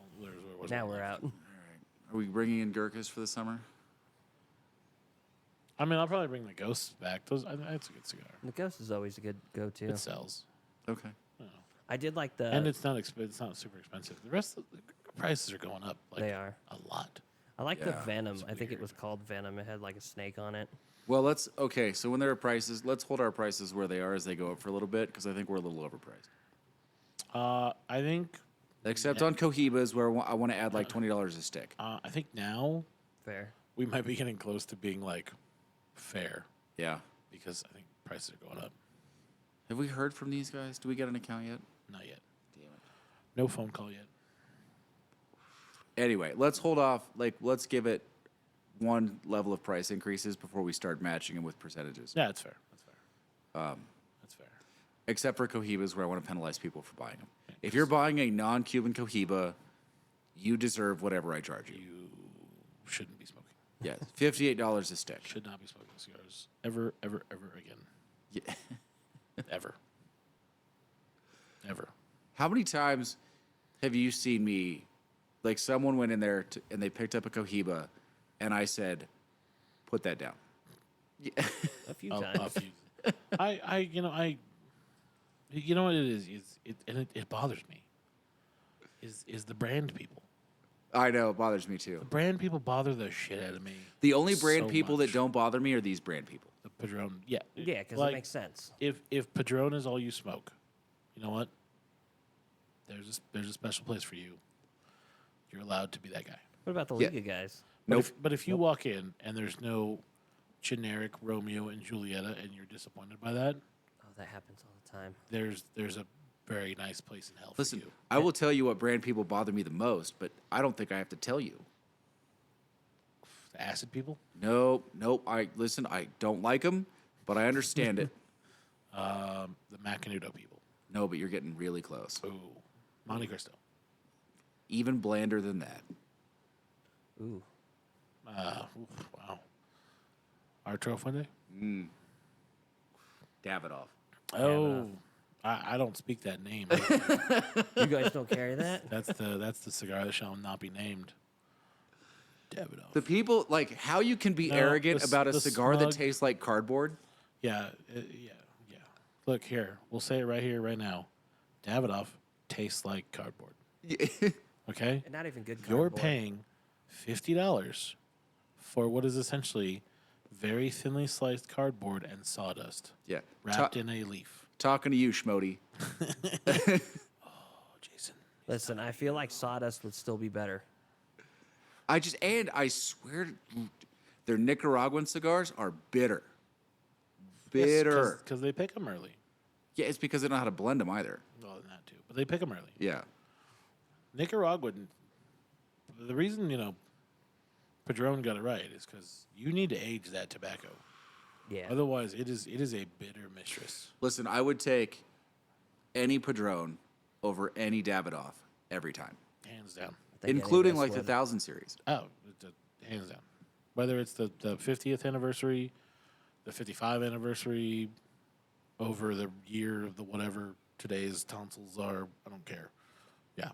Now we're out. Are we bringing in Gurkhas for the summer? I mean, I'll probably bring the ghosts back. It's a good cigar. The Ghost is always a good go-to. It sells, Okay. I did like the. and it's not super expensive. The rest of the prices are going up. Like, They are. a lot. I like the Yeah, Venom. it's I think it weird. was called Venom. It had like a snake on it. Well, so when there are prices, let's hold our prices where they are as they go up for a little bit, because I think we're a little overpriced. I think Except on Cohibas, where I want to add like $20 a stick. I think now Fair. we might be getting close to being like fair Yeah. because I think prices are going up. Have we heard from these guys? Do we get an account yet? Not yet. Damn it. No phone call yet. Anyway, let's hold off. Like, let's give it one level of price increases before we start matching them with percentages. Yeah, that's fair. That's fair. That's fair. Except for Cohibas, where I want to penalize people for buying them. If you're buying a non-Cuban Cohiba, you deserve whatever I charge you. You shouldn't be smoking. Yeah, $58 a stick. Should not be smoking cigars ever, ever, ever again. Yeah. Ever. Ever. How many times have you seen me, like someone went in there and they picked up a Cohiba, and I said, "Put that down." Yeah. A few A times. few. You know what it is? It bothers me. Is the brand people. I know, it bothers me too. Brand people bother the shit out of me. The only brand so people much. that don't bother me are these brand people. The Padron, yeah. Yeah, because Like, it makes sense. If Padron is all you smoke, you know what? There's a special place for you. You're allowed to be that guy. What about the Yeah. Liga guys? But if you walk in and there's no generic Romeo and Julieta and you're disappointed by that, Oh, that happens all the time. there's a very nice place in hell for Listen, you. I will tell you what brand people bother me the most, but I don't think I have to tell you. The acid people, Nope. I don't like them, but I understand it. the Macanudo people. No, but you're getting really close. Ooh, Monte Cristo. Even blander than that. Ooh. Wow. Arturo Fuente? Davidoff. Oh, I don't speak that name. You guys don't carry that? That's the cigar that shall not be named. Davidoff. The people, like, how you can be No, arrogant the about a cigar that smug- tastes like cardboard? Yeah. Look here, we'll say it right here, right now. Davidoff tastes like cardboard. Okay, And not even good you're cardboard. paying $50 for what is essentially very thinly sliced cardboard and sawdust Yeah. wrapped in a leaf. Talking to you, Schmody. Oh, Jason. Listen, I feel like sawdust would still be better. And I swear, their Nicaraguan cigars are bitter. Bitter. Because they pick them early. Yeah, it's because they don't know how to blend them either. Well, not too, but they pick them early. Yeah. Nicaraguan. The reason Padron got it right is because you need to age that tobacco. Yeah. Otherwise, it is a bitter mistress. Listen, I would take any Padron over any Davidoff every time, Hands down. I think any of including us like the would. 1000 series. Oh, hands down. Whether it's the 50th anniversary, the 55 anniversary, over the year of the whatever today's tonsils are, I don't care. Yeah.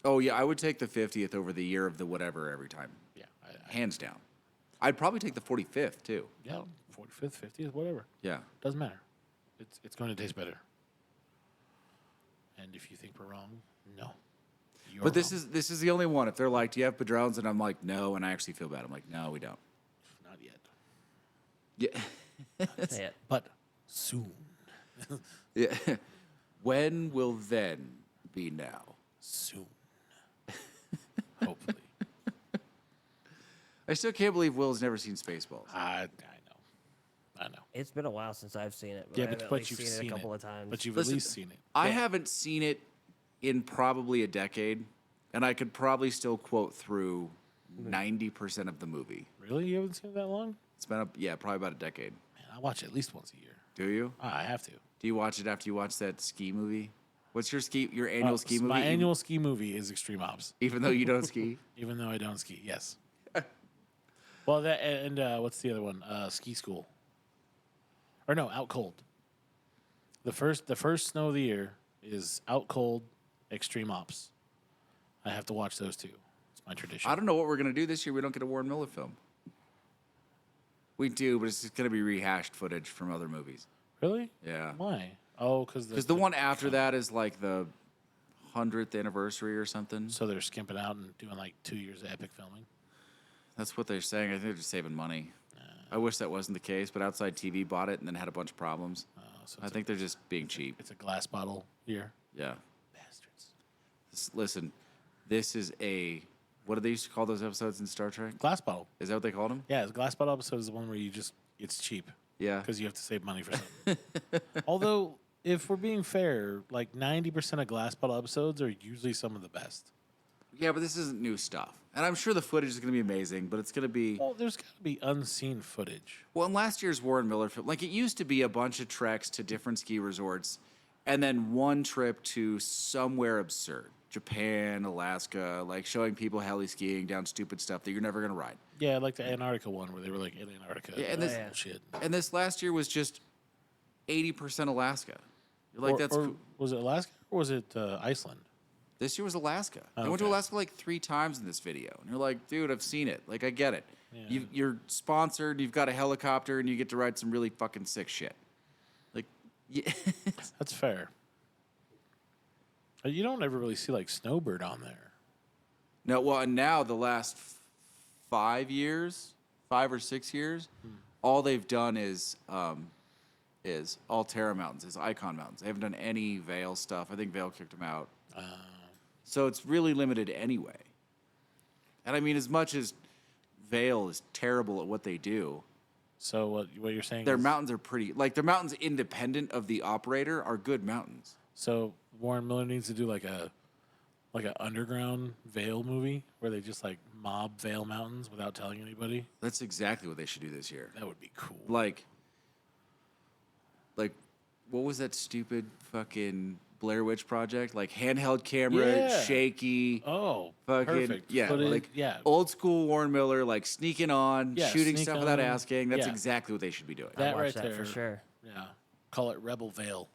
Oh yeah, I would take the 50th over the year of the whatever every time, Yeah. hands down. I'd probably take the 45th too. Yeah. 45th, 50th, whatever. Yeah. Doesn't matter. It's going to taste better. And if you think we're wrong, no. You're But this wrong. is the only one. If they're like, "Do you have Padrones?" and I'm like, "No," and I actually feel bad. I'm like, "No, we don't." Not yet. Yeah. Yeah. But soon. Yeah. When will then be now? Soon. Hopefully. I still can't believe Will's never seen Spaceballs. I know. It's been a while since I've seen it. But Yeah, I've but, at but least you've seen seen it a couple of times. But you've Listen, at least seen it. I haven't seen it in probably a decade, and I could probably still quote through 90% of the movie. Really? You haven't seen it that long? It's been probably about a decade. Man, I watch it at least once a year. Do you? I have to. Do you watch it after you watch that ski movie? What's your annual ski movie? My annual ski movie is Extreme Ops, even though you don't ski. even though I don't ski. Yes. Well, that and what's the other one? Ski School. Or no, Out Cold. The first snow of the year is Out Cold, Extreme Ops. I have to watch those two. It's my tradition. I don't know what we're gonna do this year. We don't get a Warren Miller film. We do, but it's just gonna be rehashed footage from other movies. Really? Yeah. Why? Oh, because Because the one after that is like the 100th anniversary or something. So they're skimping out and doing like 2 years of epic filming. That's what they're saying. I think they're just saving money. I wish that wasn't the case, but Outside TV bought it and then had a bunch of problems. So I think they're just being cheap. it's a glass bottle year. Yeah. Bastards. Listen, this is what do they used to call those episodes in Star Trek? Glass bottle. Is that what they called them? Yeah, the glass bottle episode is the one where it's cheap Yeah. because you have to save money for something. Although, if we're being fair, like 90% of glass bottle episodes are usually some of the best. Yeah, but this isn't new stuff. And I'm sure the footage is going to be amazing, but it's going to be... Well, there's got to be unseen footage. Well, in last year's Warren Miller film, like it used to be a bunch of treks to different ski resorts and then one trip to somewhere absurd. Japan, Alaska, like showing people heli skiing down stupid stuff that you're never going to ride. Yeah, like the Antarctica one where they were like in Antarctica. Yeah, and this- That's bullshit. And this last year was just 80% Alaska. You're like, that's cool. Was it Alaska or was it Iceland? This year was Alaska. I went to Okay. Alaska like 3 times in this video. And you're like, dude, I've seen it. Like, I get it. Yeah. You're sponsored, you've got a helicopter, and you get to ride some really fucking sick shit. Like, yeah. That's fair. You don't ever really see like Snowbird on there. No, well, and now the last 5 or 6 years, all they've done is Altera Mountains, is Icon Mountains. They haven't done any Vale stuff. I think Vale kicked them out. So it's really limited anyway. And I mean, as much as Vale is terrible at what they do, So what you're saying their is, mountains are pretty, like their mountains independent of the operator are good mountains. so Warren Miller needs to do like an underground Vale movie where they just like mob Vale Mountains without telling anybody. That's exactly what they should do this year. That would be cool. Like, what was that stupid fucking Blair Witch project? Like handheld camera, Yeah. shaky, Oh, fucking perfect. yeah, Put it- like yeah. old school Warren Miller, like sneaking on, Yeah, shooting sneak stuff without on. asking. That's Yeah. exactly what they should be doing. That I'd watch right that there. for sure. Yeah. Call it Rebel Vale.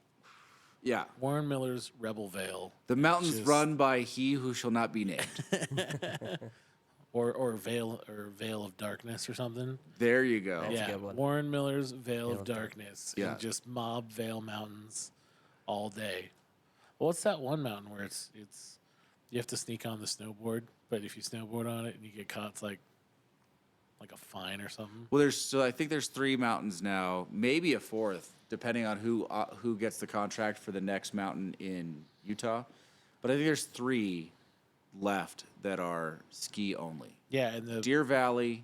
Yeah, Warren Miller's Rebel Vale. the mountains Just- run by he who shall not be named. Or Vale of Darkness or something. There you go. That's a yeah. good one. Warren Miller's Vale of of Dark- Darkness. Yeah. And just mob Vale Mountains all day. Well, what's that one mountain where it's you have to sneak on the snowboard, but if you snowboard on it and you get caught, it's like a fine or something. Well, I think there's 3 mountains now, maybe a 4th, depending on who gets the contract for the next mountain in Utah. But I think there's 3 left that are ski only. Yeah, and the Deer Valley,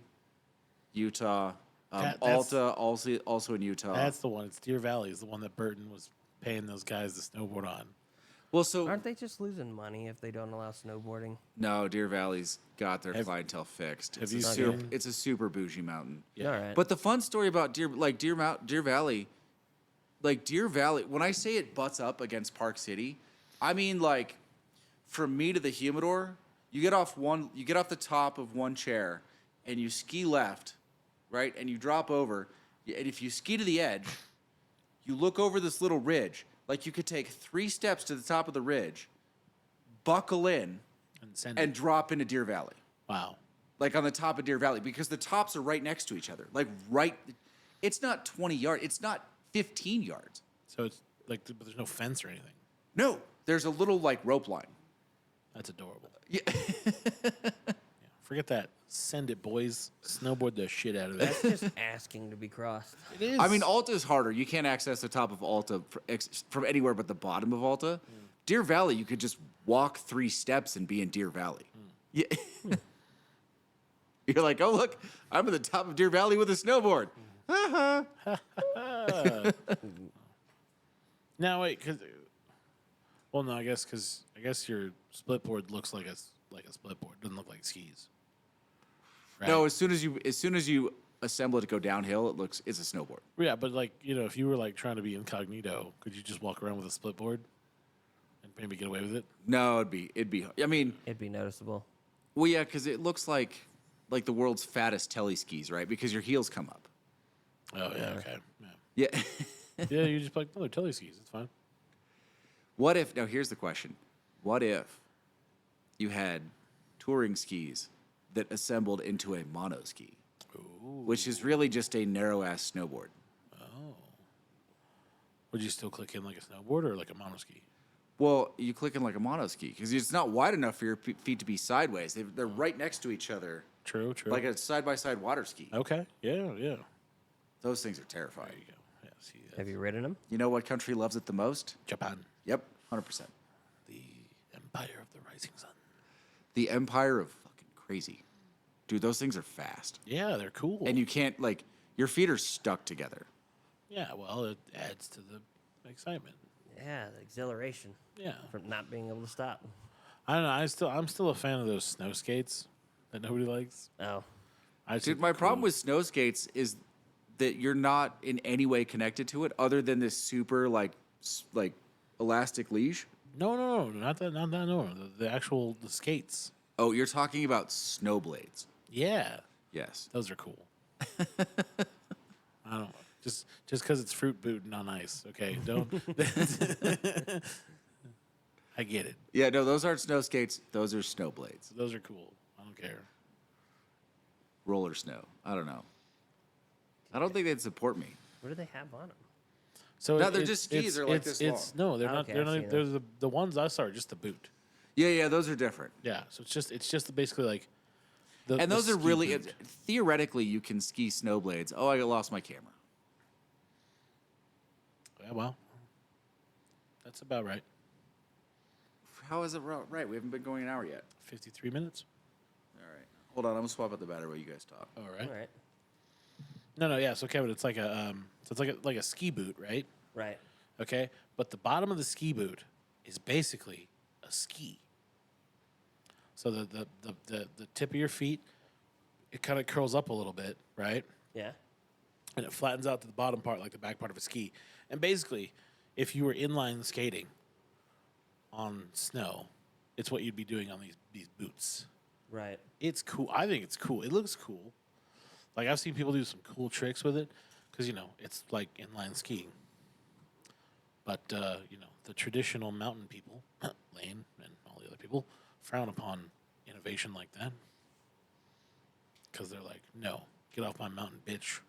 Utah, That's- Alta, also in Utah. that's the one. It's Deer Valley is the one that Burton was paying those guys to snowboard on. Well, so Aren't they just losing money if they don't allow snowboarding? no, Deer Valley's got their Have- clientele fixed. have It's you a seen- it's a super bougie mountain. Yeah. All right. But the fun story about Deer Valley, like Deer Valley, when I say it butts up against Park City, I mean like from me to the humidor, you get off the top of one chair and you ski left, right? And you drop over. And if you ski to the edge, you look over this little ridge. Like you could take 3 steps to the top of the ridge, buckle in, And send and it. drop into Deer Valley. Wow. Like on the top of Deer Valley, because the tops are right next to each other. Like it's not 20 yards. It's not 15 yards. So it's like, but there's no fence or anything. No, there's a little like rope line. That's adorable. Yeah. Forget that. Send it, boys. Snowboard the shit out of it. That's just asking to be crossed. It is. I mean, Alta is harder. You can't access the top of Alta from anywhere but the bottom of Alta. Deer Valley, you could just walk 3 steps and be in Deer Valley. Yeah. You're like, oh look, I'm at the top of Deer Valley with a snowboard. Now wait, well, no, I guess your split board looks like a split board. Doesn't look like skis. Right? No, as soon as you assemble it to go downhill, it's a snowboard. Yeah, but like if you were like trying to be incognito, could you just walk around with a split board and maybe get away with it? No, it'd be. I mean, It'd be noticeable. well, yeah, because it looks like the world's fattest telly skis, right? Because your heels come up. Oh yeah, okay. Yeah, Yeah. yeah you just like no, they're telly skis. It's fine. What if? Now here's the question: what if you had touring skis that assembled into a mono ski, which is really just a narrow ass snowboard? Would you still click in like a snowboard or like a monoski? Well, you click in like a mono ski because it's not wide enough for your feet to be sideways. They're right next to each other, True. like a side by side water ski. Okay. Yeah. Those things are There terrifying. you go. Yeah. See, Have that's you ridden them? You know what country loves it the most? Japan, Yep, 100%. the empire of the rising sun. The Empire of fucking crazy, dude. Those things are fast, Yeah, they're cool. and you can't like your feet are stuck together. yeah, well, it adds to the excitement. Yeah, the exhilaration Yeah. from not being able to stop. I don't know. I'm still a fan of those snow skates that nobody likes. Oh, I just Dude, think my they're problem cool. with snow skates is that you're not in any way connected to it other than this super like elastic leash. No, not that. No, the actual the skates. Oh, you're talking about snow blades. Yeah, Yes. those are cool. I don't just because it's fruit booting on ice. Okay, don't. I get it. Yeah, no, those aren't snow skates. Those are snow blades. Those are cool. I don't care. Roller snow. I don't know. I don't think they'd support me. what do they have on them? So No, they're just skis. They're like this No, they're not. Okay, They're I've not. seen They're the ones I saw are just the boot. Yeah, those are different. Yeah, so it's just basically like. The, And the those are ski really boot. theoretically you can ski snow blades. Oh, I lost my camera. Yeah, well, that's about right. How is it right? We haven't been going an hour yet. 53 minutes. All right. Hold on, I'm gonna swap out the battery while you guys talk. All right. All right, No, yeah. So Kevin, it's like a so it's like a ski boot, right? right. Okay, but the bottom of the ski boot is basically a ski. So the tip of your feet, it kind of curls up a little bit, right? Yeah. And it flattens out to the bottom part, like the back part of a ski. And basically, if you were inline skating on snow, it's what you'd be doing on these boots. Right. It's cool. I think it's cool. It looks cool. Like I've seen people do some cool tricks with it, because it's like inline skiing. But the traditional mountain people, Lane and all the other people, frown upon innovation like that, because they're like, no, get off my mountain, bitch.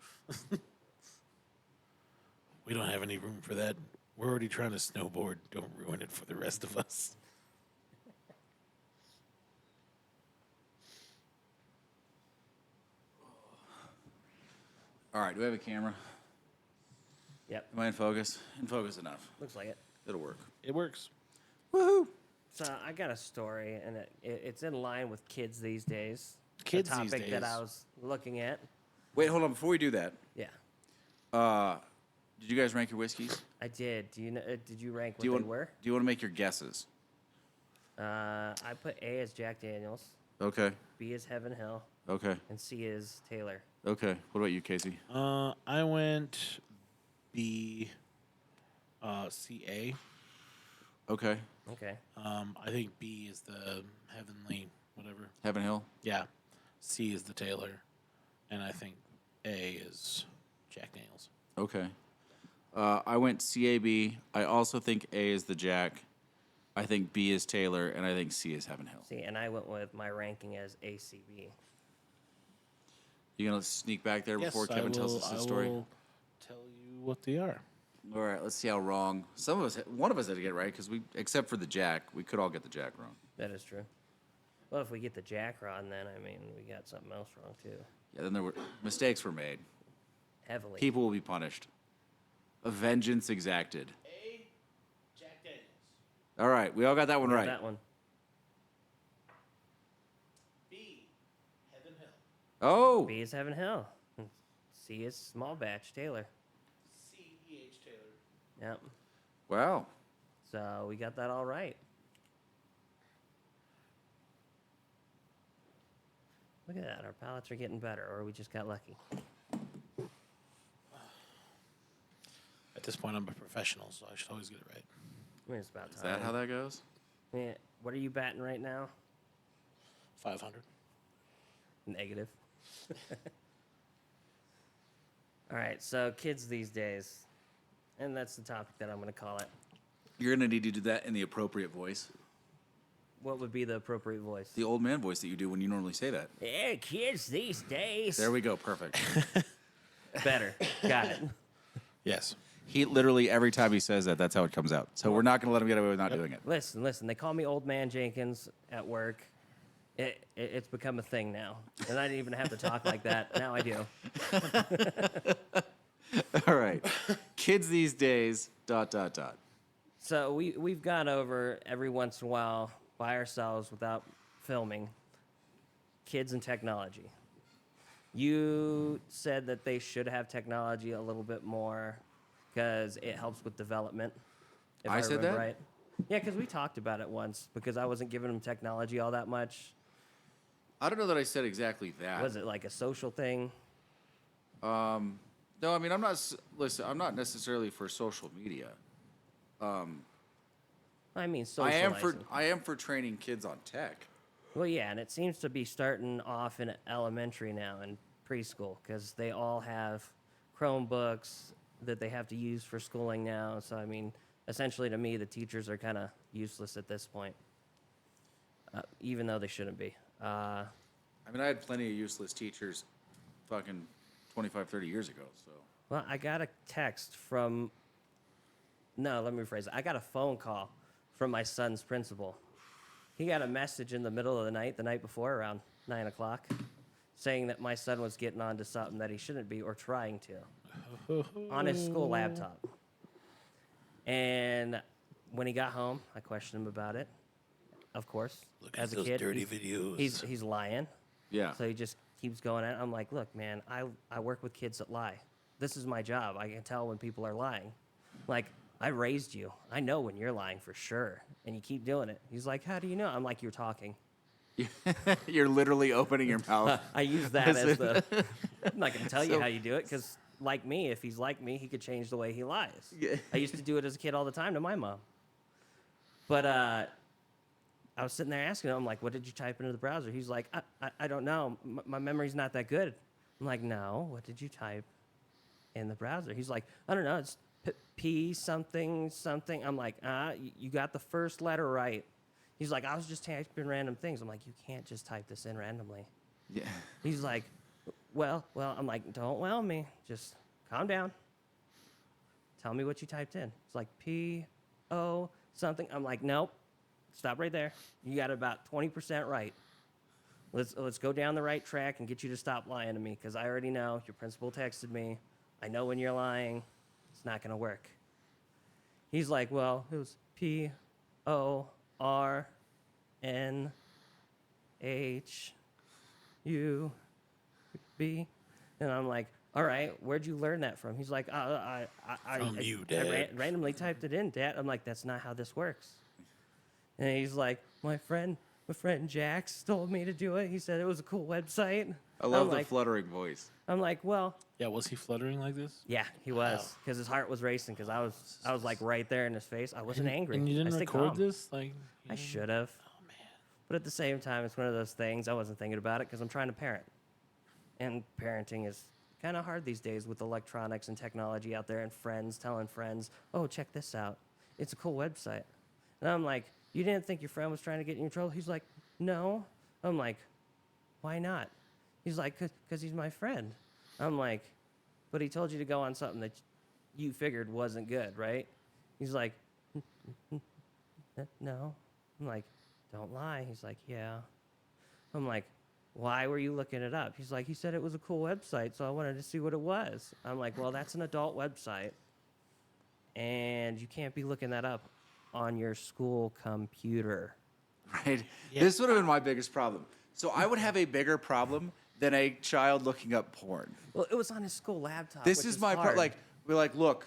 We don't have any room for that. We're already trying to snowboard. Don't ruin it for the rest of us. All right, do we have a camera? Yep. Am I in focus? In focus enough. Looks like it. It'll work. It works. Woohoo! So I got a story, and it's in line with kids these days. Kids the these topic that I days. was looking at. Wait, hold on. Before we do that, Yeah, did you guys rank your whiskeys? I did. Do you know? Did you rank what Do you they want? were? Do you want to make your guesses? I put A as Jack Daniels, Okay. B as Heaven Hill, Okay. and C as Taylor. Okay. What about you, Casey? I went B, CA. Okay. Okay. I think B is the heavenly whatever. Heaven Hill. Yeah, C is the Taylor, and I think A is Jack Daniels. Okay. I went CAB. I also think A is the Jack. I think B is Taylor, and I think C is Heaven Hill. See, and I went with my ranking as ACB. You gonna sneak back there before Yes, Kevin tells us I his story? will tell you what they are. All right. Let's see how wrong. One of us had to get it right because except for the Jack, we could all get the Jack wrong. That is true. Well, if we get the Jack wrong, then I mean we got something else wrong too. Yeah. Then mistakes were made. Heavily. People will be punished. A vengeance exacted. A, Jack Daniels. All right. We all got that one Got right. That one. B, Heaven Hill. Oh. B is Heaven Hill. C is Small Batch Taylor. C, E-H Taylor. Yep. Wow. So we got that all right. Look at that. Our palates are getting better, or we just got lucky. At this point, I'm a professional, so I should always get it right. I mean, it's about Is time. that how that goes? Yeah. What are you batting right now? 500. Negative. All right. So kids these days, and that's the topic that I'm going to call it. You're gonna need to do that in the appropriate voice, What would be the appropriate voice? the old man voice that you do when you normally say that. Yeah, kids these days. There we go. Perfect. Better. Got it. Yes. He literally every time he says that, that's how it comes out. So we're not gonna let him get away with not doing it. Listen. They call me Old Man Jenkins at work. It's become a thing now, and I didn't even have to talk like that. Now I do. All right. Kids these days. ... So we've gone over every once in a while by ourselves without filming. Kids and technology. You said that they should have technology a little bit more because it helps with development. If I said remember that? right. Yeah, because we talked about it once because I wasn't giving them technology all that much. I don't know that I said exactly that. Was it like a social thing? No, I mean I'm not. Listen, I'm not necessarily for social media. I mean, I socializing. am for training kids on tech. Well, yeah, and it seems to be starting off in elementary now and preschool because they all have Chromebooks that they have to use for schooling now. So, I mean, essentially to me, the teachers are kind of useless at this point, even though they shouldn't be. I mean, I had plenty of useless teachers fucking 25, 30 years ago. So Well, I got a text from. No, let me rephrase it. I got a phone call from my son's principal. He got a message in the middle of the night before, around 9 o'clock, saying that my son was getting onto something that he shouldn't be or trying to on his school laptop. And when he got home, I questioned him about it. Of course, Look as at a those kid, dirty videos. he's lying. yeah. So he just keeps going at it. I'm like, look, man, I work with kids that lie. This is my job. I can tell when people are lying. Like, I raised you. I know when you're lying for sure. And you keep doing it. He's like, how do you know? I'm like, you're talking. You're literally opening your mouth. I use that as the. I'm not going to tell you So- how you do it because, like me, if he's like me, he could change the way he lies. Yeah. I used to do it as a kid all the time to my mom. But I was sitting there asking him, I'm like, what did you type into the browser? He's like, I don't know. My memory's not that good. I'm like, no, what did you type in the browser? He's like, I don't know. It's P something something. I'm like, you got the first letter right. He's like, I was just typing random things. I'm like, you can't just type this in randomly. Yeah. He's like, well, I'm like, don't well me. Just calm down. Tell me what you typed in. It's like P-O something. I'm like, nope. Stop right there. You got about 20% right. Let's go down the right track and get you to stop lying to me because I already know your principal texted me. I know when you're lying. It's not going to work. He's like, well, it was P-O RNHUB. And I'm like, all right, where'd you learn that from? He's like, From you, I Dad. randomly typed it in, Dad. I'm like, that's not how this works. And he's like, my friend Jax told me to do it. He said it was a cool website. I love I'm the like, fluttering voice. I'm like, well, Yeah, was he fluttering like this? yeah, he was, because his heart was racing, because I was like right there in his face. I wasn't angry. And you I didn't stayed record calm. this? Like, I should have. oh man. But at the same time, it's one of those things. I wasn't thinking about it because I'm trying to parent. And parenting is kind of hard these days with electronics and technology out there and friends telling friends, oh, check this out. It's a cool website. And I'm like, you didn't think your friend was trying to get you in trouble? He's like, no. I'm like, why not? He's like, because he's my friend. I'm like, but he told you to go on something that you figured wasn't good, right? He's like, no. I'm like, don't lie. He's like, yeah. I'm like, why were you looking it up? He's like, he said it was a cool website, so I wanted to see what it was. I'm like, well, that's an adult website, and you can't be looking that up on your school computer. Right? This would have been my biggest problem. So I would have a bigger problem than a child looking up porn. Well, it was on his school laptop. This which is is my hard. like we're like, look.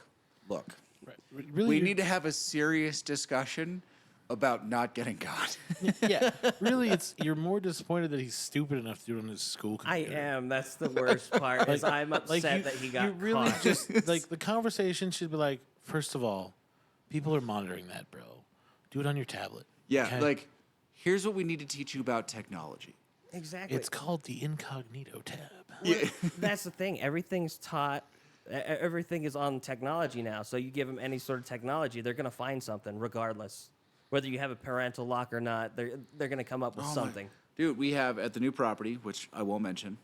Right. Really, We you're- need to have a serious discussion about not getting caught. Yeah, really, you're more disappointed that he's stupid enough to do it on his school I computer. am. That's the worst part. Is I'm upset that he got you really caught. just like the conversation should be like, first of all, people are monitoring that, bro. Do it on your tablet. Yeah, okay? like here's what we need to teach you about technology. Exactly. It's called the incognito tab. Yeah. That's the thing. Everything's taught. Everything is on technology now. So you give them any sort of technology, they're gonna find something, regardless. Whether you have a parental lock or not, they're gonna come up with Oh my- something. Dude, we have at the new property, which I won't mention,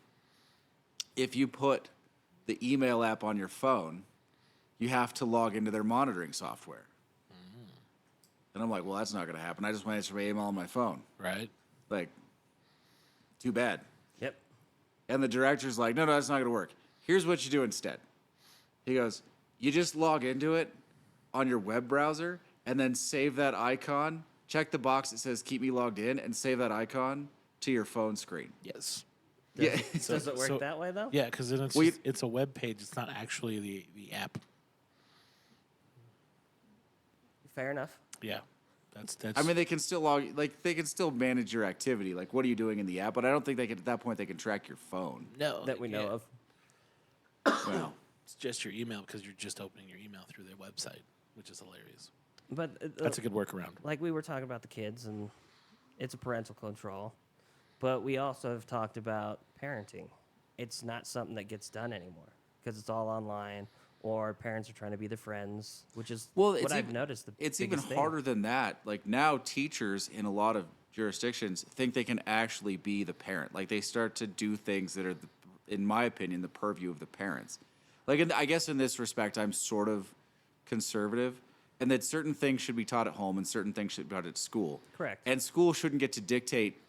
if you put the email app on your phone, you have to log into their monitoring software. And I'm like, well, that's not going to happen. I just want to answer my email on my phone. Right? Like, too bad. Yep. And the director's like, no, that's not going to work. Here's what you do instead. He goes, you just log into it on your web browser and then save that icon. Check the box that says keep me logged in and save that icon to your phone screen. Yes. Yeah. Does it work that way though? Yeah, because then it's Well, it's a web page. It's not actually the app. Fair enough. Yeah, that's. I mean, they can still log, like, they can still manage your activity. Like, what are you doing in the app? But I don't think they can, at that point, they can track your phone. no, That they we know can't. of. Well, It's just your email because you're just opening your email through their website, which is hilarious. But That's a good workaround. like we were talking about the kids, and it's a parental control. But we also have talked about parenting. It's not something that gets done anymore because it's all online, or parents are trying to be the friends, which is well, what it's I've even, noticed. it's even biggest thing. harder than that. Like, now teachers in a lot of jurisdictions think they can actually be the parent. Like, they start to do things that are, in my opinion, the purview of the parents. Like, I guess in this respect, I'm sort of conservative, and that certain things should be taught at home and certain things should be taught at school. Correct. And school shouldn't get to dictate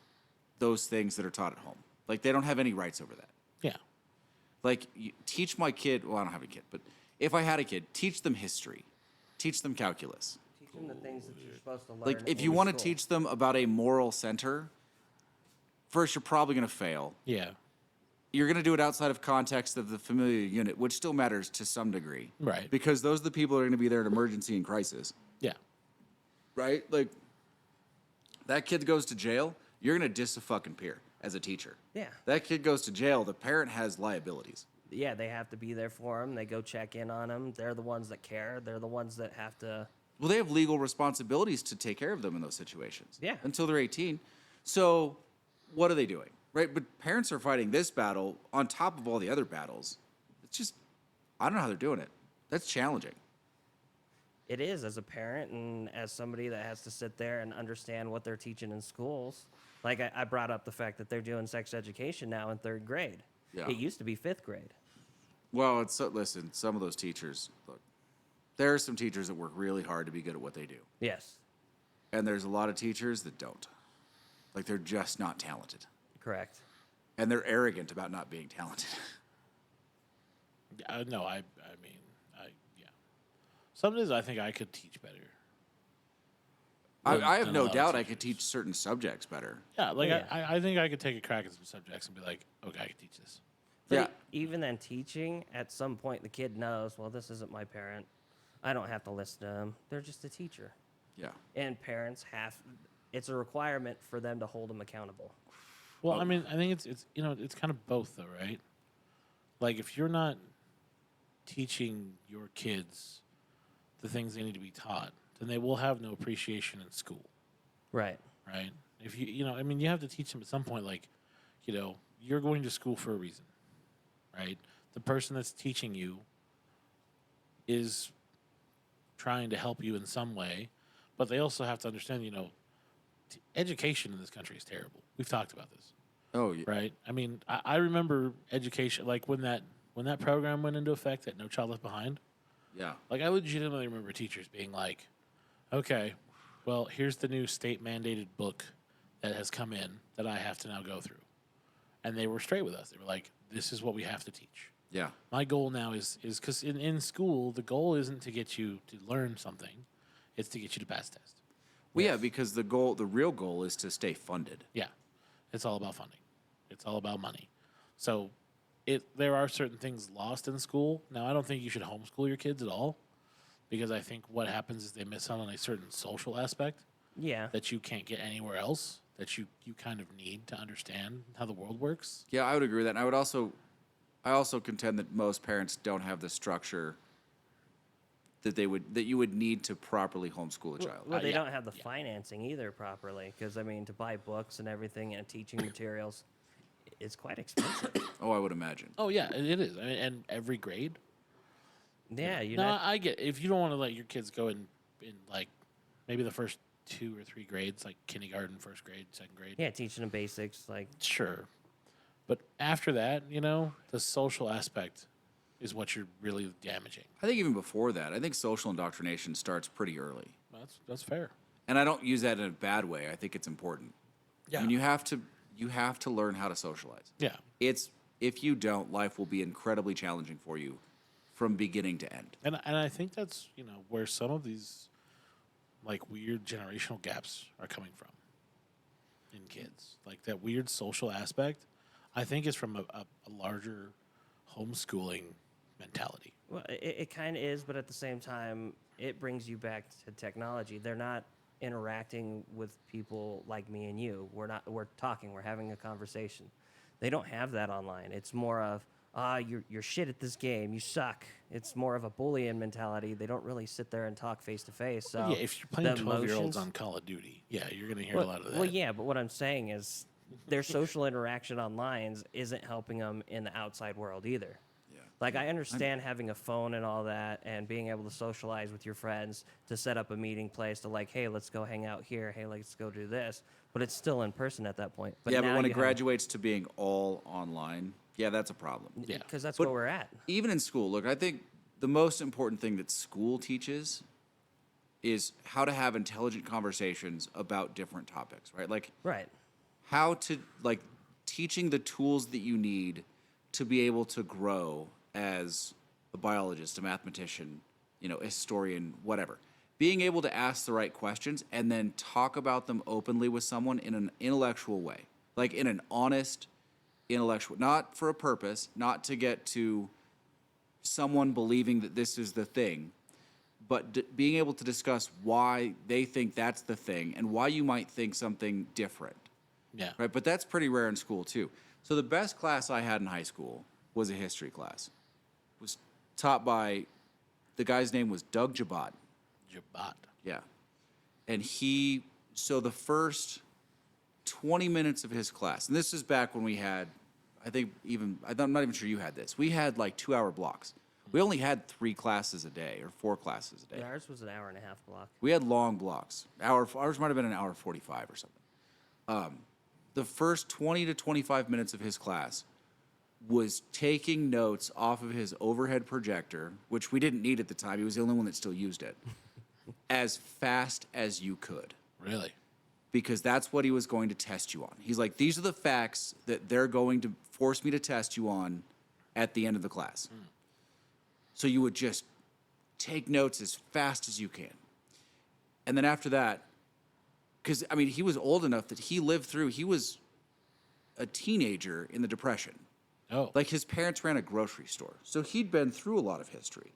those things that are taught at home. Like, they don't have any rights over that. Yeah. Like, teach my kid, well, I don't have a kid, but if I had a kid, teach them history, teach them calculus. Teach them the things that you're supposed to learn. Like, if in you want to school. teach them about a moral center, first, you're probably going to fail. Yeah. You're going to do it outside of context of the familial unit, which still matters to some degree. Right. Because those are the people that are going to be there in emergency and crisis. Yeah. Right? Like, that kid goes to jail, you're going to diss a fucking peer as a teacher. Yeah. That kid goes to jail, the parent has liabilities. Yeah, they have to be there for them. They go check in on them. They're the ones that care. They're the ones that have to. Well, they have legal responsibilities to take care of them in those situations. Yeah. Until they're 18. So, what are they doing? Right? But parents are fighting this battle on top of all the other battles. It's just, I don't know how they're doing it. That's challenging. It is, as a parent and as somebody that has to sit there and understand what they're teaching in schools. Like I brought up the fact that they're doing sex education now in 3rd grade. Yeah. It used to be 5th grade. Well, listen, some of those teachers, look, there are some teachers that work really hard to be good at what they do. Yes, And there's a lot of teachers that don't. Like, they're just not talented. correct. And they're arrogant about not being talented. No, I mean, yeah. Some days I think I could teach better. I have than a no lot of doubt I could teachers. teach certain subjects better. Yeah, like Yeah. I think I could take a crack at some subjects and be like, okay, I can teach this. But Yeah. even then, teaching, at some point, the kid knows, well, this isn't my parent. I don't have to listen to them. They're just a teacher. Yeah. And parents it's a requirement for them to hold them accountable. Well, I mean, I think it's it's kind of both though, right? Like if you're not teaching your kids the things they need to be taught, then they will have no appreciation in school, Right. right? If I mean, you have to teach them at some point, like, you're going to school for a reason, right? The person that's teaching you is trying to help you in some way, but they also have to understand, education in this country is terrible. We've talked about this, Oh, yeah. right? I mean, I remember education, like when that program went into effect, that No Child Left Behind. Yeah. Like, I legitimately remember teachers being like, okay, well, here's the new state mandated book that has come in that I have to now go through. And they were straight with us. They were like, this is what we have to teach. Yeah. My goal now is because in school, the goal isn't to get you to learn something, it's to get you to pass the test. Well, yeah, because the real goal is to stay funded. Yeah. It's all about funding. It's all about money. So there are certain things lost in school. Now, I don't think you should homeschool your kids at all, because I think what happens is they miss out on a certain social aspect Yeah. that you can't get anywhere else, that you kind of need to understand how the world works. Yeah, I would agree with that. And I also contend that most parents don't have the structure that you would need to properly homeschool a child. Well, they yeah, don't have the financing either properly, because, I mean, to buy books and everything and teaching materials, it's quite expensive. Oh, I would imagine. Oh, yeah, it is. I mean, and every grade. Yeah, you No, know. I get if you don't want to let your kids go in like maybe the first 2 or 3 grades, like kindergarten, first grade, second grade. Yeah, teaching them basics, like, Sure. But after that, the social aspect is what you're really damaging. I think even before that, I think social indoctrination starts pretty early. That's fair. And I don't use that in a bad way. I think it's important. Yeah. I mean, you have to learn how to socialize. Yeah. If you don't, life will be incredibly challenging for you from beginning to end. And I think that's, where some of these like weird generational gaps are coming from in kids. Like that weird social aspect, I think is from a larger homeschooling mentality. well, it kind of is, but at the same time, it brings you back to technology. They're not interacting with people like me and you. We're talking, we're having a conversation. They don't have that online. It's more of, you're shit at this game, you suck. It's more of a bullying mentality. They don't really sit there and talk face to face. So Yeah, if you're playing the 12-year-olds emotions- on Call of Duty, yeah, you're going to hear a lot of that. Well, yeah, but what I'm saying is their social interaction online isn't helping them in the outside world either. Yeah. Like, I understand having a phone and all that and being able to socialize with your friends to set up a meeting place to, like, hey, let's go hang out here. Hey, let's go do this. But it's still in person at that point. But now when it you have- graduates to being all online, yeah, that's a problem. Yeah. Because that's But where we're at. Even in school, look, I think the most important thing that school teaches is how to have intelligent conversations about different topics, right? Like Right. how to teaching the tools that you need to be able to grow as a biologist, a mathematician, a historian, whatever. Being able to ask the right questions and then talk about them openly with someone in an intellectual way, like in an honest, intellectual, not for a purpose, not to get to someone believing that this is the thing, but being able to discuss why they think that's the thing and why you might think something different. Yeah. Right, but that's pretty rare in school too. So the best class I had in high school was a history class. It was taught by the guy's name was Doug Jabot. Jabat. Yeah. And so the first 20 minutes of his class, and this is back when we had, I'm not even sure you had this. We had like 2-hour blocks. We only had 3 classes a day or 4 classes a day. Ours was an hour and a half block. We had long blocks. Ours might have been an hour 45 or something. The first 20 to 25 minutes of his class was taking notes off of his overhead projector, which we didn't need at the time. He was the only one that still used it, as fast as you could, Really? because that's what he was going to test you on. He's like, these are the facts that they're going to force me to test you on at the end of the class. So you would just take notes as fast as you can. And then after that, because I mean, he was old enough that he lived through. He was a teenager in the Depression. Oh, Like his parents ran a grocery store, so he'd been through a lot of history.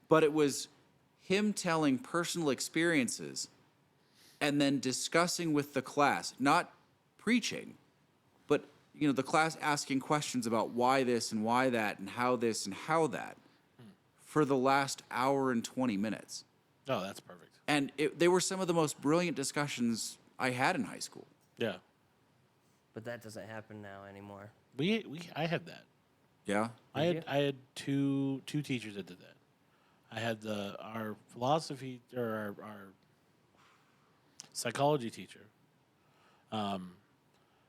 But it was him telling personal experiences and then discussing with the class, not preaching, but the class asking questions about why this and why that and how this and how that for the last hour and 20 minutes. oh, that's perfect. And they were some of the most brilliant discussions I had in high school. Yeah, But that doesn't happen now anymore. I had that. Yeah? I Did had you? I had two teachers that did that. I had our philosophy or our psychology teacher.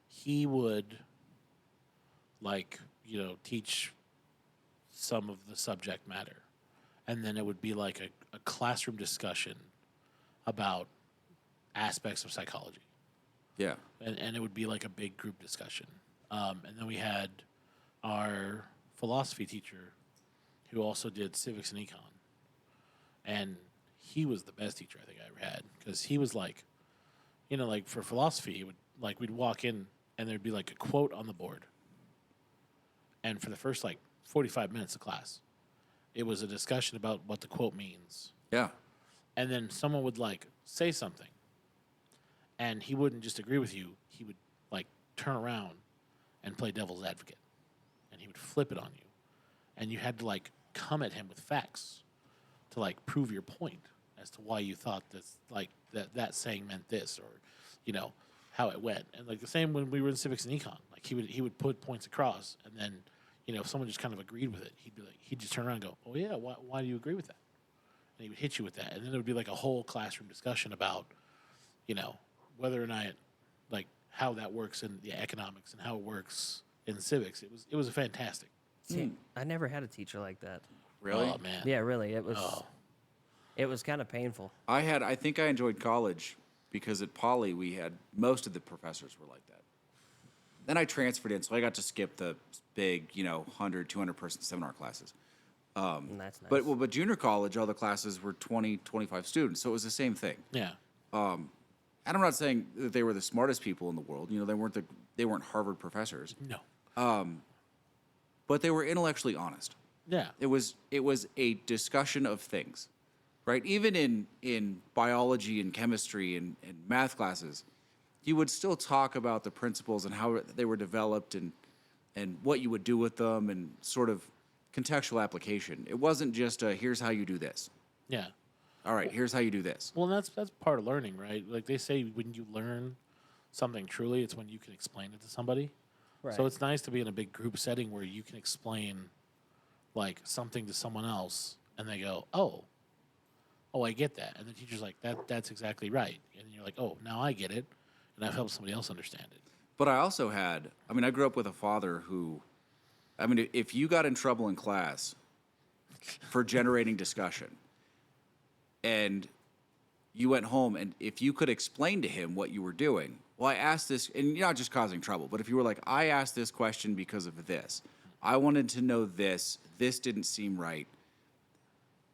He would teach some of the subject matter, and then it would be like a classroom discussion about aspects of psychology, Yeah. and it would be like a big group discussion. And then we had our philosophy teacher who also did civics and econ. And he was the best teacher I think I ever had, because he was like, like for philosophy, he would we'd walk in and there'd be like a quote on the board. And for the first 45 minutes of class, it was a discussion about what the quote means. Yeah. And then someone would say something, and he wouldn't just agree with you. He would turn around and play devil's advocate, and he would flip it on you, and you had to come at him with facts to prove your point as to why you thought this that saying meant this, or how it went. And the same when we were in civics and econ, he would put points across, and then if someone just kind of agreed with it, he'd just turn around and go, oh yeah, why do you agree with that? And he would hit you with that, and then there would be a whole classroom discussion about whether or not how that works in the economics and how it works in civics. It was fantastic. See, I never had a teacher like that. Really? Oh man. Yeah, really. It was. Oh. It was kind of painful. I think I enjoyed college because at Poly we had most of the professors were like that. Then I transferred in, so I got to skip the big, 100, 200 person seminar classes. And that's nice. But junior college, all the classes were 20, 25 students, so it was the same thing. Yeah. And I'm not saying that they were the smartest people in the world. They weren't Harvard professors, No. but they were intellectually honest. Yeah. It was a discussion of things, right? Even in biology and chemistry and math classes, you would still talk about the principles and how they were developed and what you would do with them and sort of contextual application. It wasn't just here's how you do this. Yeah. All right, here's how you do this. Well, that's part of learning, right? Like they say, when you learn something truly, it's when you can explain it to somebody. Right. So it's nice to be in a big group setting where you can explain something to someone else, and they go, "Oh, I get that," and the teacher's like, "That's exactly right," and you're like, "Oh, now I get it," and I've helped somebody else understand it. But I also I grew up with a father who, if you got in trouble in class for generating discussion, and you went home, and if you could explain to him what you were doing, well, I asked this, and you're not just causing trouble, but if you were like, I asked this question because of this, I wanted to know this didn't seem right.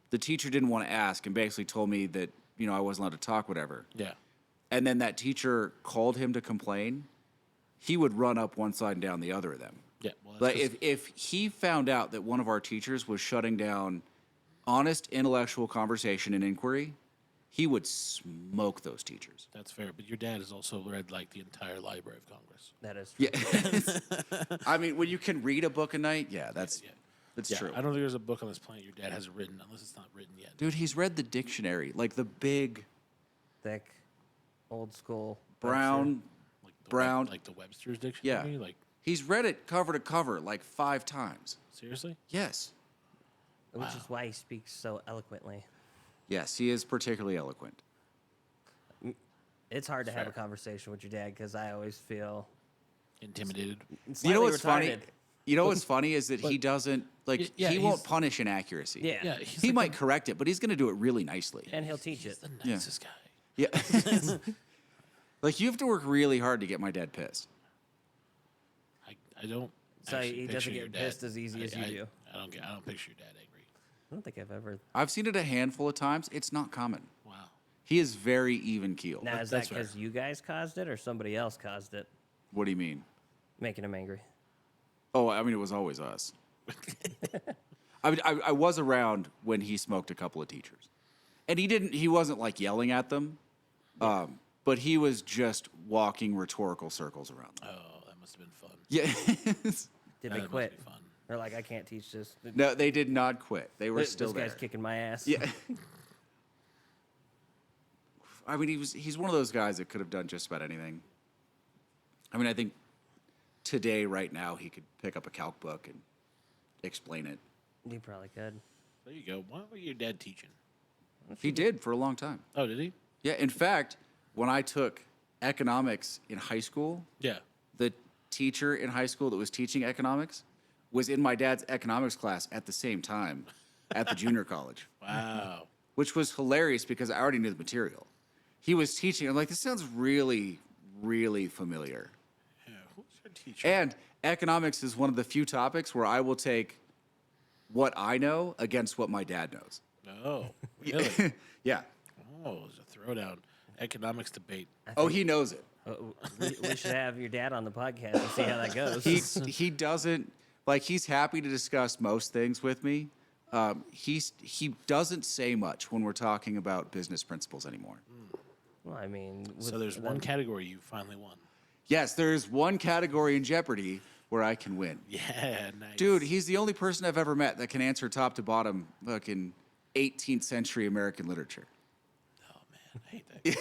The teacher didn't want to ask and basically told me that, I wasn't allowed to talk, whatever. Yeah. And then that teacher called him to complain, he would run up one side and down the other of them. Yeah. Well, Like if he found out that one of our teachers was shutting down honest intellectual conversation and inquiry, he would smoke those teachers. that's fair. But your dad has also read the entire Library of Congress. that is true. Yeah. When you can read a book a night, that's Yeah, true. I don't think there's a book on this planet your dad hasn't written, unless it's not written yet. Dude, he's read the dictionary, like the big Thick, old school. brown. Brown. Like the Webster's Dictionary. Yeah. He's read it cover to cover like 5 times. Seriously? Yes. Which is why he speaks so eloquently. Yes, he is particularly eloquent. It's hard to have a Fair. conversation with your dad because I always feel Intimidated. slightly What's funny? retarded. You know what's funny is that he doesn't yeah, he won't he's- punish inaccuracy. Yeah. Yeah. He's He like might correct it, but he's going to do it really nicely. And he'll teach it. the Yeah. nicest guy. Yeah. Like you have to work really hard to get my dad pissed. I don't. So actually he picture doesn't your get dad- pissed as easy as you do. I don't picture your dad angry. I don't think I've ever. I've seen it a handful of times. It's not common. Wow. He is very even keeled. Now, is that that's fair. because you guys caused it or somebody else caused it, What do you mean? making him angry? Oh, I mean, it was always us. I mean, I was around when he smoked a couple of teachers, and he wasn't like yelling at them, but he was just walking rhetorical circles around them. Oh, that must have been fun. Yeah. Did That they must quit? be fun. They're like, I can't teach this. No, they did not quit. They were This still guy's there. kicking my ass. Yeah. I mean, he's one of those guys that could have done just about anything. I mean, I think today, right now, he could pick up a calc book and explain it. You probably could. There you go. What was your dad teaching? He did for a long time. Oh, did he? Yeah. In fact, when I took economics in high school, Yeah. the teacher in high school that was teaching economics was in my dad's economics class at the same time at the junior college, Wow. which was hilarious because I already knew the material. He was teaching. I'm like, this sounds really, really familiar. Yeah. Who's your teacher? And economics is one of the few topics where I will take what I know against what my dad knows. Oh, really? Yeah. Oh, it was a throwdown. Economics debate. Oh, he knows it. We should have your dad on the podcast and see how that goes. He doesn't like. He's happy to discuss most things with me. He doesn't say much when we're talking about business principles anymore. Well, I mean, So there's one category you finally won. Yes, there's one category in Jeopardy where I can win. Yeah, nice. Dude, he's the only person I've ever met that can answer top to bottom fucking 18th century American literature. Oh man, I hate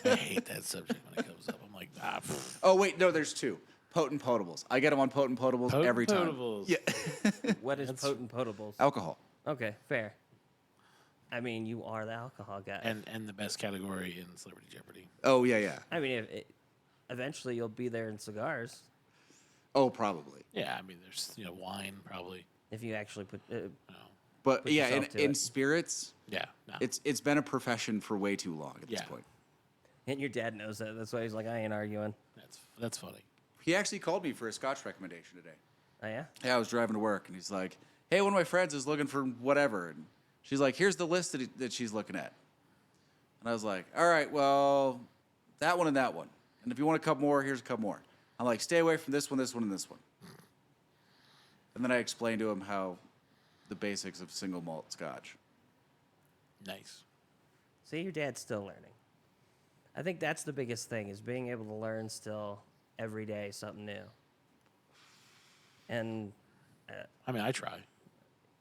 that. I hate that subject when it comes up. I'm like, ah. Pff. Oh wait, no, there's two. Potent potables. I get them on potent potables Potent every time. potables. Yeah. what is potent potables? Alcohol. Okay, fair. I mean, you are the alcohol guy. And the best category in Celebrity Jeopardy. Oh yeah, yeah. I mean, eventually you'll be there in cigars Oh, probably. Yeah, I mean, there's wine probably. if you actually put. No. But Put yeah, yourself to in it. spirits, Yeah, no. it's been a profession for way too long at this Yeah. point. And your dad knows that. That's why he's like, I ain't arguing. That's funny. He actually called me for a scotch recommendation today. Oh yeah. Yeah, I was driving to work, and he's like, "Hey, one of my friends is looking for whatever," and she's like, "Here's the list that she's looking at." And I was like, "All right, well, that one and that one, and if you want a couple more, here's a couple more." I'm like, "Stay away from this one, this one, and this one." And then I explained to him how the basics of single malt scotch. Nice. See, your dad's still learning. I think that's the biggest thing is being able to learn still every day something new. And I mean, I try.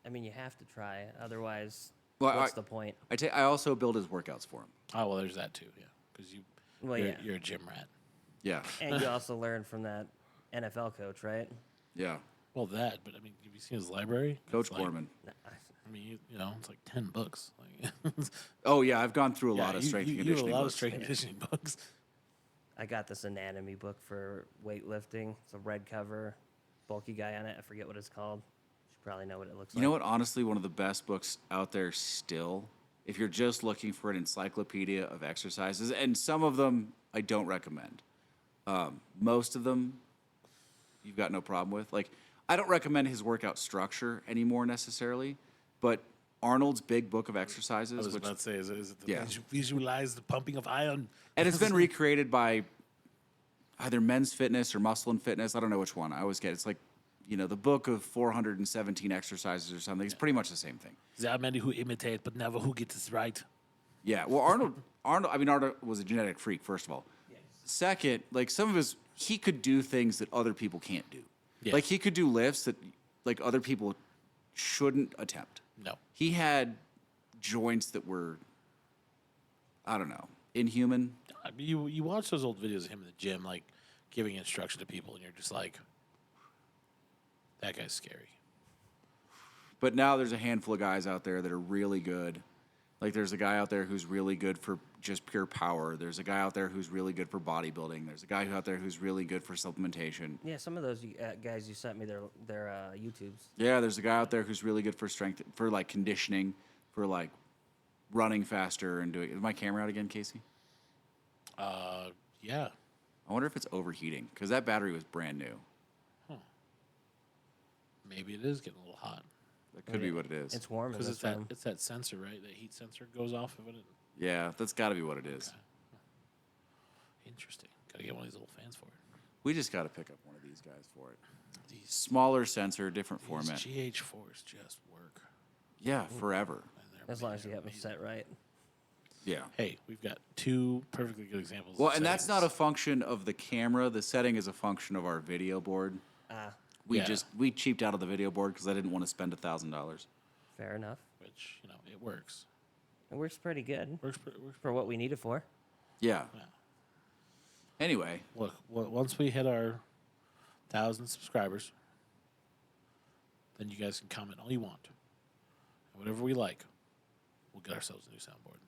I mean, you have to try, otherwise, Well, what's the point? I also build his workouts for him. Oh well, there's that too. Yeah, because Well, you're, yeah. you're a gym rat. Yeah, And you also learn from that NFL coach, right? yeah. Well, that. But I mean, have you seen his library? Coach It's like- Gorman. I mean, it's like 10 books. Like, Oh yeah, I've gone through a yeah, lot of you- strength you, and you have conditioning. a lot of books. strength and conditioning books. I got this anatomy book for weightlifting. It's a red cover, bulky guy on it. I forget what it's called. You should probably know what it looks You like. know what? Honestly, one of the best books out there still, if you're just looking for an encyclopedia of exercises, and some of them I don't recommend. Most of them you've got no problem with. Like, I don't recommend his workout structure anymore necessarily, but Arnold's big book of exercises, I was which, about to say, is it the Yeah. visualize the pumping of iron? and it's been recreated by either Men's Fitness or Muscle and Fitness. I don't know which one. I always get it's like, the book of 417 exercises or something. It's pretty much the same thing. There are many who imitate, but never who gets it right. Yeah, well, Arnold was a genetic freak, first of all. Second, like some of he could do things that other people can't do. Yeah. Like he could do lifts that like other people shouldn't attempt. No. He had joints that were, I don't know, inhuman. I mean, you watch those old videos of him in the gym, like giving instruction to people, and you're just like, that guy's scary. But now there's a handful of guys out there that are really good. Like there's a guy out there who's really good for just pure power. There's a guy out there who's really good for bodybuilding. There's a guy out there who's really good for supplementation. Yeah, some of those guys you sent me their YouTubes. Yeah, there's a guy out there who's really good for strength, for like conditioning, for like running faster and doing. Is my camera out again, Casey? Yeah. I wonder if it's overheating because that battery was brand new. Maybe it is getting a little hot. That could be what it is. It's warm in Because this it's that room. it's that sensor, right? That heat sensor goes off of it. Yeah, that's got to be what it is. Interesting. Got to get one of these little fans for it. We just got to pick up one of these guys for it. These Smaller sensor, different format. GH4s just work. Yeah, forever. And they're As long as you made have them amazing. set right. Yeah. Hey, we've got two perfectly good examples. Well, of and that's not a settings. function of the camera. The setting is a function of our video board. We Yeah. we cheaped out of the video board because I didn't want to spend $1,000. Fair enough. Which, it works. It works pretty good Works for what we need it for. Yeah. Yeah. Anyway, Look, once we hit our 1,000 subscribers, then you guys can comment all you want. And whatever we like, we'll get ourselves a new soundboard.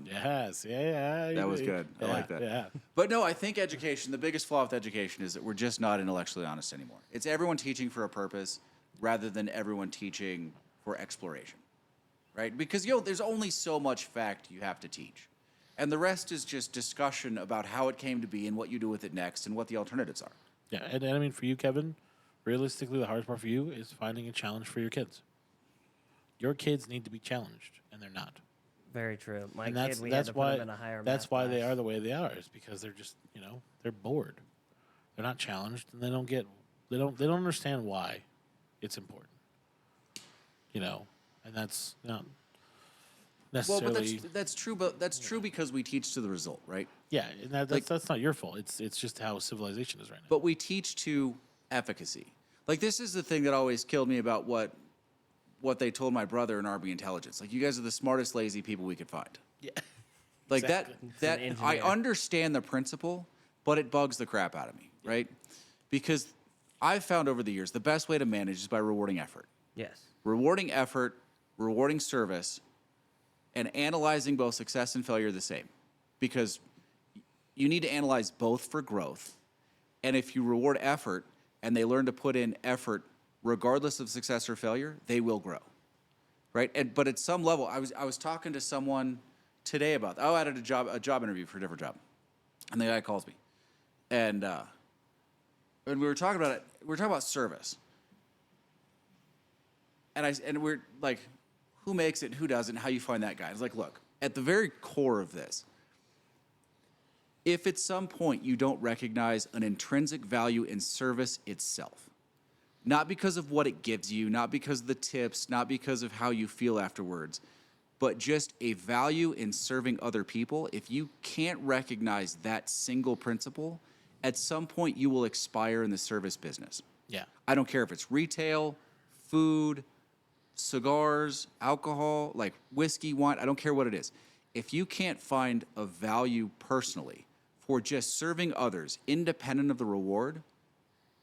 Yes, yeah. That was good. I like that. Yeah. but no, I think education. The biggest flaw with education is that we're just not intellectually honest anymore. It's everyone teaching for a purpose rather than everyone teaching for exploration, right? Because there's only so much fact you have to teach, and the rest is just discussion about how it came to be and what you do with it next and what the alternatives are. Yeah, and I mean, for you, Kevin, realistically, the hardest part for you is finding a challenge for your kids. Your kids need to be challenged, and they're not. Very true. My And kid, we had to put him in a higher that's math why they class. are the way they are, is because they're just, they're bored. They're not challenged, and they don't understand why it's important. And that's not Well, necessarily. but that's true. But that's true because we teach to the result, right? Yeah, and that's not your fault. It's just how civilization is right now. But we teach to efficacy. Like, this is the thing that always killed me about what they told my brother in Army intelligence. Like, you guys are the smartest lazy people we could find. Yeah. Like Exactly. that an I engineer. understand the principle, but it bugs the crap out of me, right? Because I've found over the years the best way to manage is by rewarding effort. Yes. Rewarding effort, rewarding service, and analyzing both success and failure the same. Because you need to analyze both for growth. And if you reward effort and they learn to put in effort regardless of success or failure, they will grow. Right? But at some level, I was talking to someone today about I had a job interview for a different job. And the guy calls me. And we were talking about it. We were talking about service. And we're like, who makes it, who doesn't, how you find that guy. It's like, look, at the very core of this, if at some point you don't recognize an intrinsic value in service itself, not because of what it gives you, not because of the tips, not because of how you feel afterwards, but just a value in serving other people, if you can't recognize that single principle, at some point you will expire in the service business. Yeah. I don't care if it's retail, food, cigars, alcohol, like whiskey, wine, I don't care what it is. If you can't find a value personally for just serving others independent of the reward,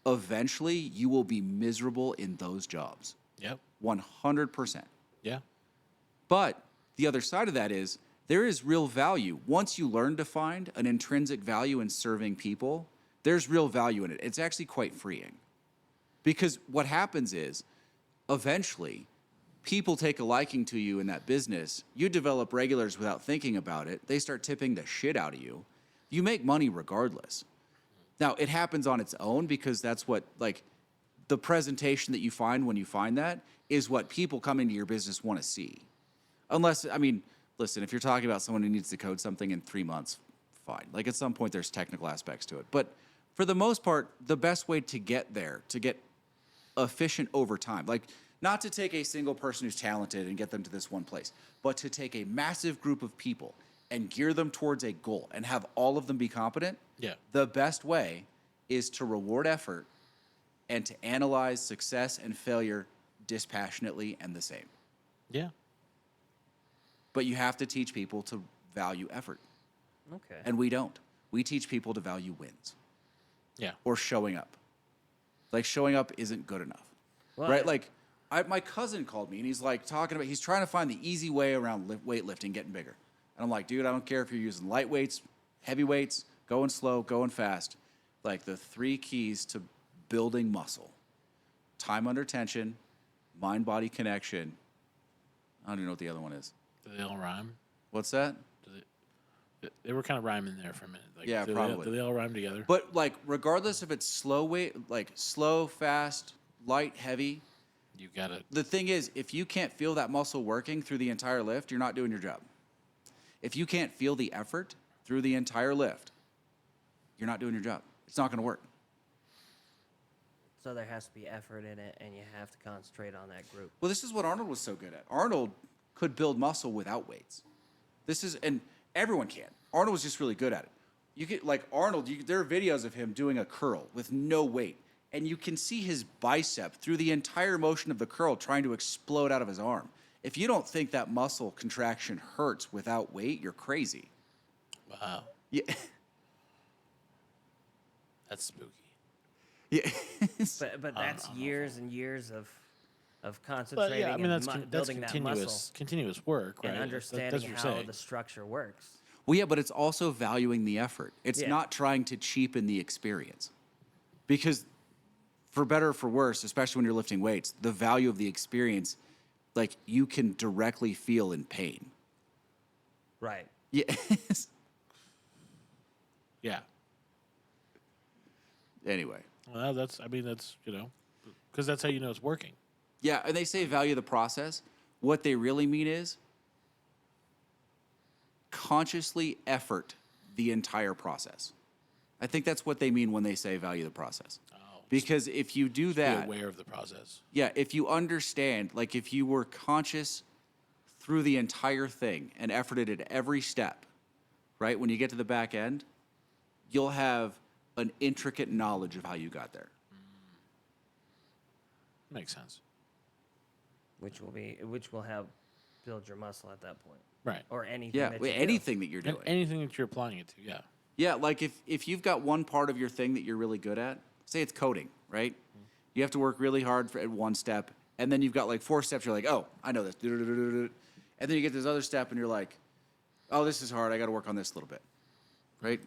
eventually you will be miserable in those jobs. Yep. 100%. Yeah. But the other side of that is there is real value. Once you learn to find an intrinsic value in serving people, there's real value in it. It's actually quite freeing. Because what happens is eventually people take a liking to you in that business. You develop regulars without thinking about it. They start tipping the shit out of you. You make money regardless. Now, it happens on its own because that's what, like, the presentation that you find when you find that is what people coming to your business want to see. Unless, I mean, listen, if you're talking about someone who needs to code something in 3 months, fine. Like, at some point, there's technical aspects to it. But for the most part, the best way to get there, to get efficient over time, like, not to take a single person who's talented and get them to this one place, but to take a massive group of people and gear them towards a goal and have all of them be competent, Yeah. the best way is to reward effort and to analyze success and failure dispassionately and the same. Yeah. But you have to teach people to value effort. Okay. And we don't. We teach people to value wins Yeah. or showing up. Like, showing up isn't good enough. Well, right? Like, my cousin called me and he's like he's trying to find the easy way around weightlifting, getting bigger. And I'm like, dude, I don't care if you're using light weights, heavy weights, going slow, going fast. Like, the 3 keys to building muscle: time under tension, mind-body connection. I don't even know what the other one is. Do they all rhyme? What's that? They were kind of rhyming there for a minute. Like, Yeah, probably. Do they all rhyme together? But, like, regardless if it's slow weight, like slow, fast, light, heavy, You gotta. The thing is, if you can't feel that muscle working through the entire lift, you're not doing your job. If you can't feel the effort through the entire lift, you're not doing your job. It's not going to work. So there has to be effort in it, and you have to concentrate on that group. Well, this is what Arnold was so good at. Arnold could build muscle without weights. And everyone can. Arnold was just really good at it. You get like Arnold, there are videos of him doing a curl with no weight, and you can see his bicep through the entire motion of the curl trying to explode out of his arm. If you don't think that muscle contraction hurts without weight, you're crazy. Wow. Yeah. That's spooky. Yeah. But that's years and years of But concentrating yeah, I mean that's and that's building that continuous muscle continuous work, right? and That's understanding what you're how saying. the structure works. Well, yeah, but it's also valuing the effort. It's Yeah. not trying to cheapen the experience. Because for better or for worse, especially when you're lifting weights, the value of the experience, like you can directly feel in pain. Right. Yes. Yeah. Anyway. Well, that's because that's how you know it's working. Yeah, and they say value the process. What they really mean is consciously effort the entire process. I think that's what they mean when they say value the process. Oh, Because if you do be that, aware of the process. yeah, if you understand, like if you were conscious through the entire thing and efforted at every step, right? When you get to the back end, you'll have an intricate knowledge of how you got there. Makes sense. Which will have build your muscle at that point. Right. Or anything. Yeah, that you do. anything that you're And doing. anything that you're applying it to, yeah. Yeah, like if you've got one part of your thing that you're really good at, say it's coding, right? You have to work really hard at one step, and then you've got like 4 steps. You're like, oh, I know this. And then you get this other step, and you're like, oh, this is hard. I got to work on this a little bit, right?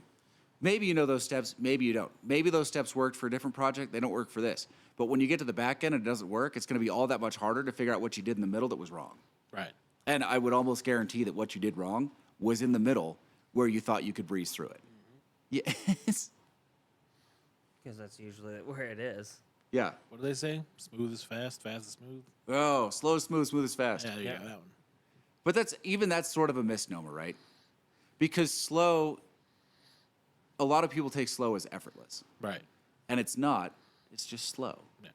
Maybe you know those steps. Maybe you don't. Maybe those steps worked for a different project. They don't work for this. But when you get to the back end and it doesn't work, it's going to be all that much harder to figure out what you did in the middle that was wrong. Right. And I would almost guarantee that what you did wrong was in the middle where you thought you could breeze through it. Yes. Because that's usually where it is. Yeah. What do they say? Smooth is fast, fast is smooth. Oh, slow is smooth, smooth is fast. Yeah, Yeah. that one. But that's sort of a misnomer, right? Because slow, a lot of people take slow as effortless. Right. And it's not. It's just slow. Yeah.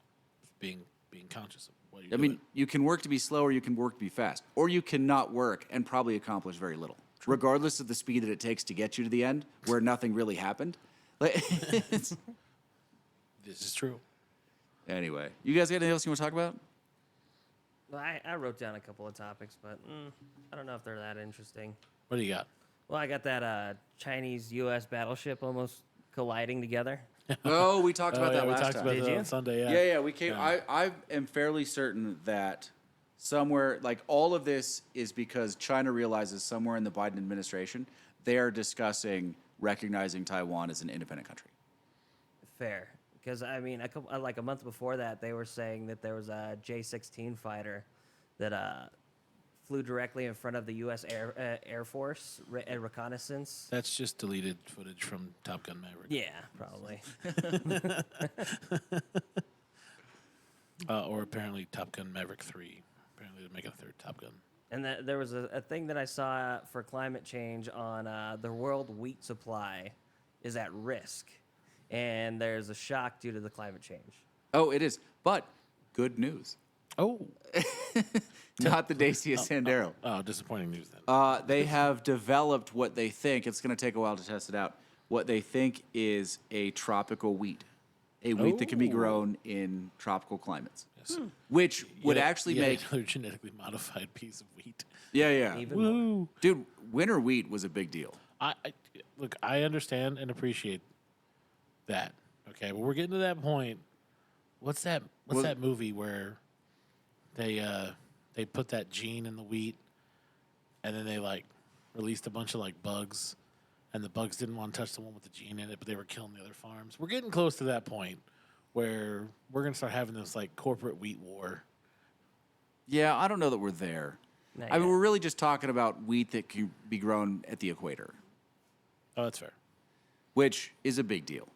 Being conscious of what you're I doing. mean, you can work to be slow or you can work to be fast. Or you cannot work and probably accomplish very little. Regardless of the speed that it takes to get you to the end where nothing really happened. It's- This is true. anyway, you guys got anything else you want to talk about? Well, I wrote down a couple of topics, but I don't know if they're that interesting. What do you got? Well, I got that Chinese-U.S. battleship almost colliding together. Oh, we talked about that we last talked time. about Did that you? on Sunday. Yeah, yeah, we came. Yeah. I am fairly certain that somewhere, like all of this is because China realizes somewhere in the Biden administration, they are discussing recognizing Taiwan as an independent country. Fair. Because, I mean, like a month before that, they were saying that there was a J-16 fighter that flew directly in front of the U.S. Air Force at reconnaissance. That's just deleted footage from Top Gun Maverick. Yeah, probably. Or apparently Top Gun Maverick 3. Apparently they're making a third Top Gun. And there was a thing that I saw for climate change on the world wheat supply is at risk. And there's a shock due to the climate change. Oh, it is. But good news. Oh. Not the Dacia Sandero. Oh, disappointing news then. They have developed what they think, it's going to take a while to test it out, what they think is a tropical wheat. A wheat that can be Oh. grown in tropical climates. Yes. Which would Yet- actually yet make... another genetically modified piece of wheat. Yeah, yeah. Even more. Woo. Dude, winter wheat was a big deal. Look, I understand and appreciate that. Okay, but we're getting to that point. What's that movie where they put that gene in the wheat and then they like released a bunch of like bugs and the bugs didn't want to touch the one with the gene in it, but they were killing the other farms. We're getting close to that point where we're gonna start having this like corporate wheat war. Yeah, I don't know that we're there. Not I mean, yet. we're really just talking about wheat that can be grown at the equator, Oh, that's fair. which is a big deal.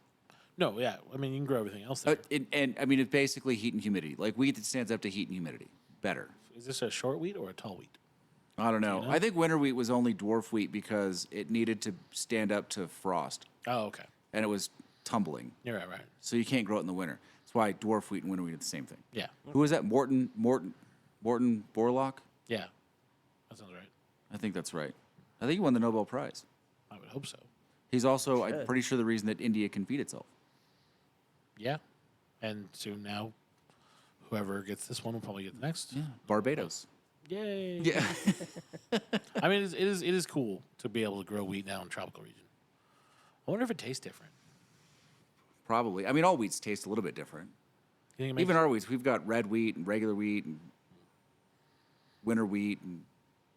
No, yeah. I mean, you can grow everything else there. And I mean, it's basically heat and humidity. Like wheat that stands up to heat and humidity. Better. Is this a short wheat or a tall wheat? I don't know. know? I think winter wheat was only dwarf wheat because it needed to stand up to frost, Oh, okay. and it was tumbling. You're right. So you can't grow it in the winter. That's why dwarf wheat and winter wheat are the same thing. Yeah. Who was that? Morton Borlaug? Yeah. That sounds right. I think that's right. I think he won the Nobel Prize. I would hope so. He's also, I'm Should. pretty sure, the reason that India can feed itself. Yeah. And soon now, whoever gets this one will probably get the next. Yeah. Barbados. Yay. Yeah. I mean, it is cool to be able to grow wheat now in tropical region. I wonder if it tastes different. Probably. I mean, all wheats taste a little bit different. You think it makes Even our wheats, we've got red wheat and regular wheat and winter wheat and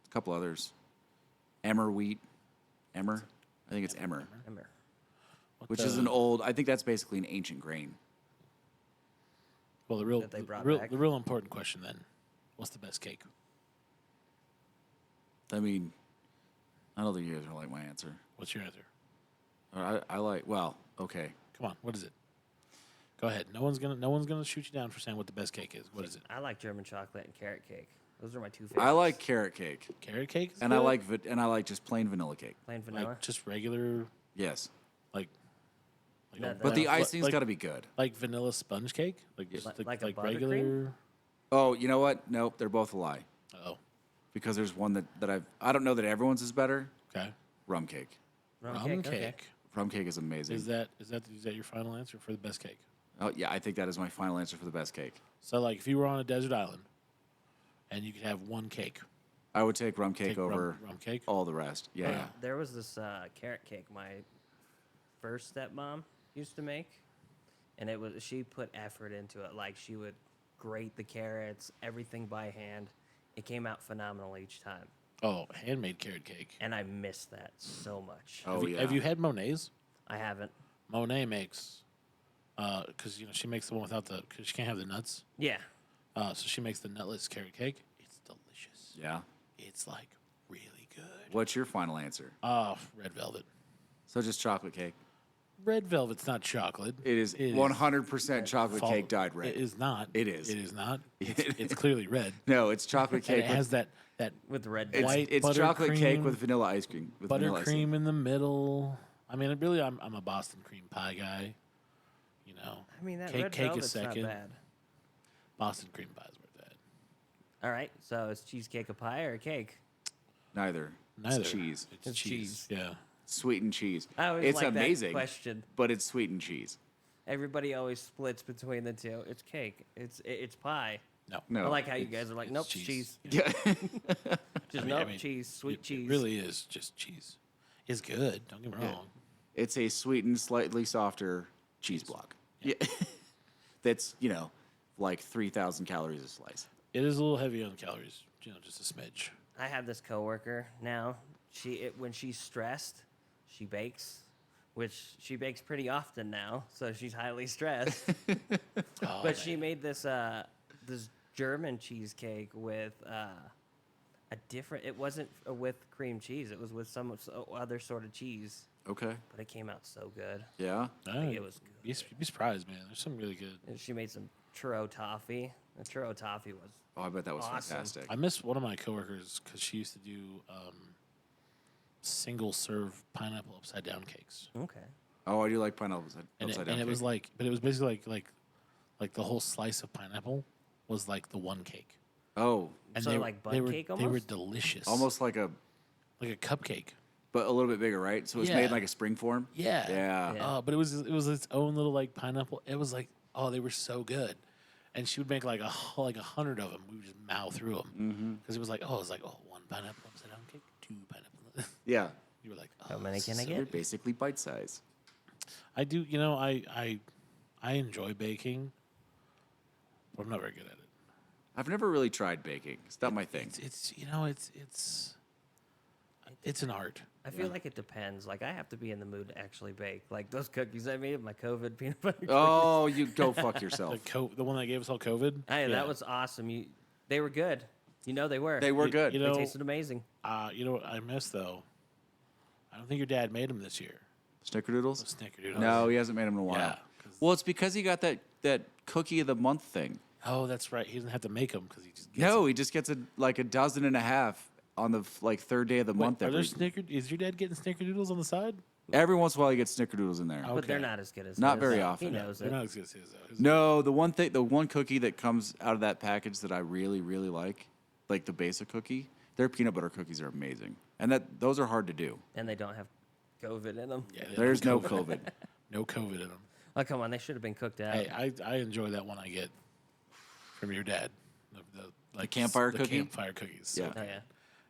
a couple others. Emmer wheat. Emmer? I think it's emmer, Remember. which is an old, I think that's basically an ancient grain. Well, that they brought back. the real important question then, what's the best cake? I mean, I don't think you guys are like my answer. What's your answer? I like, well, okay. Come on, what is it? Go ahead. No one's gonna shoot you down for saying what the best cake is. What is it? I like German chocolate and carrot cake. Those are my two favorites. I like carrot cake, Carrot cake? Is and good? I like just plain vanilla cake. plain vanilla. like just regular Yes, like No, but the Like- icing's got to be good. like vanilla sponge cake, like just Like a like buttercream? regular. Oh, you know what? Nope, they're both a lie. Oh, Because there's one that I don't know that everyone's is better. okay. Rum cake. Rum Rum cake. Okay. cake. Rum cake is amazing. Is that your final answer for the best cake? Oh yeah, I think that is my final answer for the best cake. So like if you were on a desert island and you could have one cake, I would take rum cake take over rum cake. all the rest. Yeah, yeah. There was this carrot cake my first stepmom used to make, and she put effort into it. Like she would grate the carrots, everything by hand. It came out phenomenal each time, Oh, handmade carrot cake. and I miss that so much. Oh Have you had Monet's? I haven't. Monet makes, because she makes the one without because she can't have the nuts. Yeah. So she makes the nutless carrot cake. It's delicious. Yeah. It's like really good. What's your final answer? Red velvet. So just chocolate cake. Red velvet's not chocolate. It is 100% chocolate Fall- cake dyed red. It is not. It is. It is not. It's clearly red. No, it's chocolate And cake. it has that With red. it's white it's chocolate cake buttercream- with vanilla ice cream. With vanilla icing. buttercream in the middle. I mean, really, I'm a Boston cream pie guy. You know, I mean, that cake, red cake velvet's is second. not bad. Boston cream pie is where it's at. All right. So is cheesecake a pie or a cake? Neither. Neither. It's cheese. It's cheese. Yeah. Sweetened cheese. I always It's like that amazing, question. but it's sweetened cheese. Everybody always splits between the two. It's cake. It's pie. No. No. I like how you guys are like, nope, cheese. cheese. Yeah. Just I nope, mean, cheese, sweet cheese. It really is just cheese. It's good. Don't get me wrong. It's a sweetened, slightly softer cheese block. Yeah. That's, like 3,000 calories a slice. It is a little heavy on the calories. Just a smidge. I have this coworker now. When she's stressed, she bakes, which she bakes pretty often now, so she's highly stressed. Oh, But she made this German cheesecake with a different. It wasn't with cream cheese. It was with some other sort of cheese. Okay. But it came out so good. Yeah. It was good. Be surprised, man. There's some really good. And she made some churro toffee. The churro toffee was Oh, I bet that was Awesome. fantastic. I miss one of my coworkers because she used to do single serve pineapple upside down cakes, okay. Oh, I do like pineapple and upside down. it was cake. like, but it was basically like the whole slice of pineapple was like the one cake. Oh, And So they, like they bun were, cake They were almost? delicious, almost like a, like a cupcake. but a little bit bigger, right? So it's Yeah. made like a spring form. Yeah, Yeah. Yeah. But it was its own little like pineapple. It was like, oh, they were so good. And she would make like 100 of them. We would just mow through them because it was like, one pineapple upside down cake, two pineapple. Yeah. You were like, How many can I So they're get? basically bite size. I do. I enjoy baking, but I'm not very good at it. I've never really tried baking. It's not my thing. It's an art. I feel like it depends. Like I have to be in the mood to actually bake. Like those cookies I made, my COVID peanut butter. Cookies. Oh, you go fuck yourself. The one that gave us all COVID. Hey, Yeah. that was awesome. They were good. They were. They were good. you They know- tasted amazing. You know what I missed though? I don't think your dad made them this year. Snickerdoodles? Snickerdoodles. No, he hasn't made them in a while. Yeah. Well, it's because he got that cookie of the month thing. Oh, that's right. He doesn't have to make them because he just gets No, them. he just gets a dozen and a half on the third day of the month. Are there Is your dad getting snickerdoodles on the side? Every once in a while, he gets snickerdoodles in there. Oh. But they're Okay. not as good as Not his. very He often. knows They're it. not as good as his, though. No, the one cookie that comes out of that package that I really, really like the basic cookie, their peanut butter cookies are amazing, and those are hard to do. And they don't have COVID in them. Yeah, There's no COVID. No COVID in them. Oh, come on. They should have been cooked out. Hey, I enjoy that one I get from your dad. The campfire the cookie? campfire cookies. So Yeah. Oh, yeah.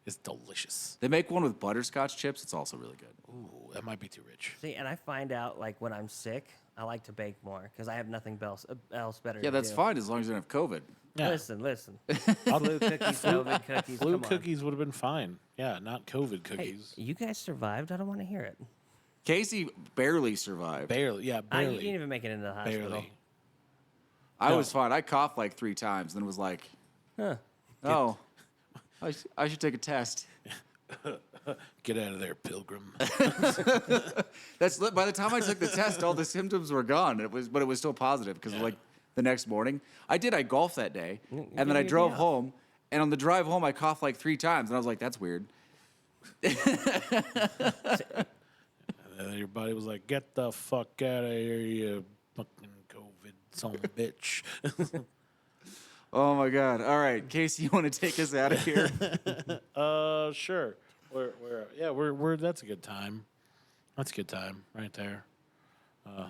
It's delicious. They make one with butterscotch chips. It's also really good. Ooh, that might be too rich. See, and I find out, like, when I'm sick, I like to bake more because I have nothing else better Yeah, to that's do. fine as long as you don't have COVID. Yeah. Listen. Blue cookies, COVID cookies. Blue come on. cookies would have been fine. Yeah, not COVID Hey, cookies. you guys survived? I don't want to hear it. Casey barely survived. Barely. Yeah, You barely. didn't even make it into the hospital. barely. I No. was fine. I coughed like 3 times, and was like, Huh. "Oh, I should take a test." Get out of there, pilgrim. That's by the time I took the test, all the symptoms were gone. But it was still positive because like the next morning, I golfed that day, and then I good drove day off. home, and on the drive home, I coughed like 3 times, and I was like, "That's weird." And then your body was like, "Get the fuck out of here, you fucking COVID son of a bitch." Oh my god! All right, Casey, you want to take us out of here? Sure. We're that's a good time. That's a good time right there. Nope,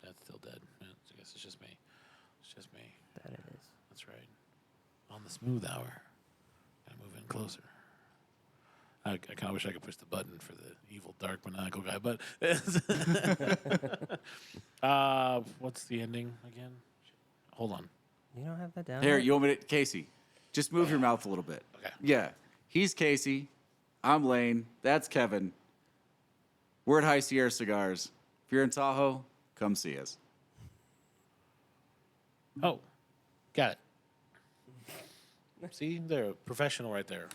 that's still dead. I guess it's just me. It's just me. That it is. That's right. On the smooth hour. Gotta move in closer. I kind of wish I could push the button for the evil, dark, maniacal guy, but what's the ending again? Hold on. You don't have that down? Here, yet? you want me to, Casey? Just move your mouth a little bit. Okay. Yeah, he's Casey. I'm Lane. That's Kevin. We're at High Sierra Cigars. If you're in Tahoe, come see us. Oh, got it. See, they're a professional right there.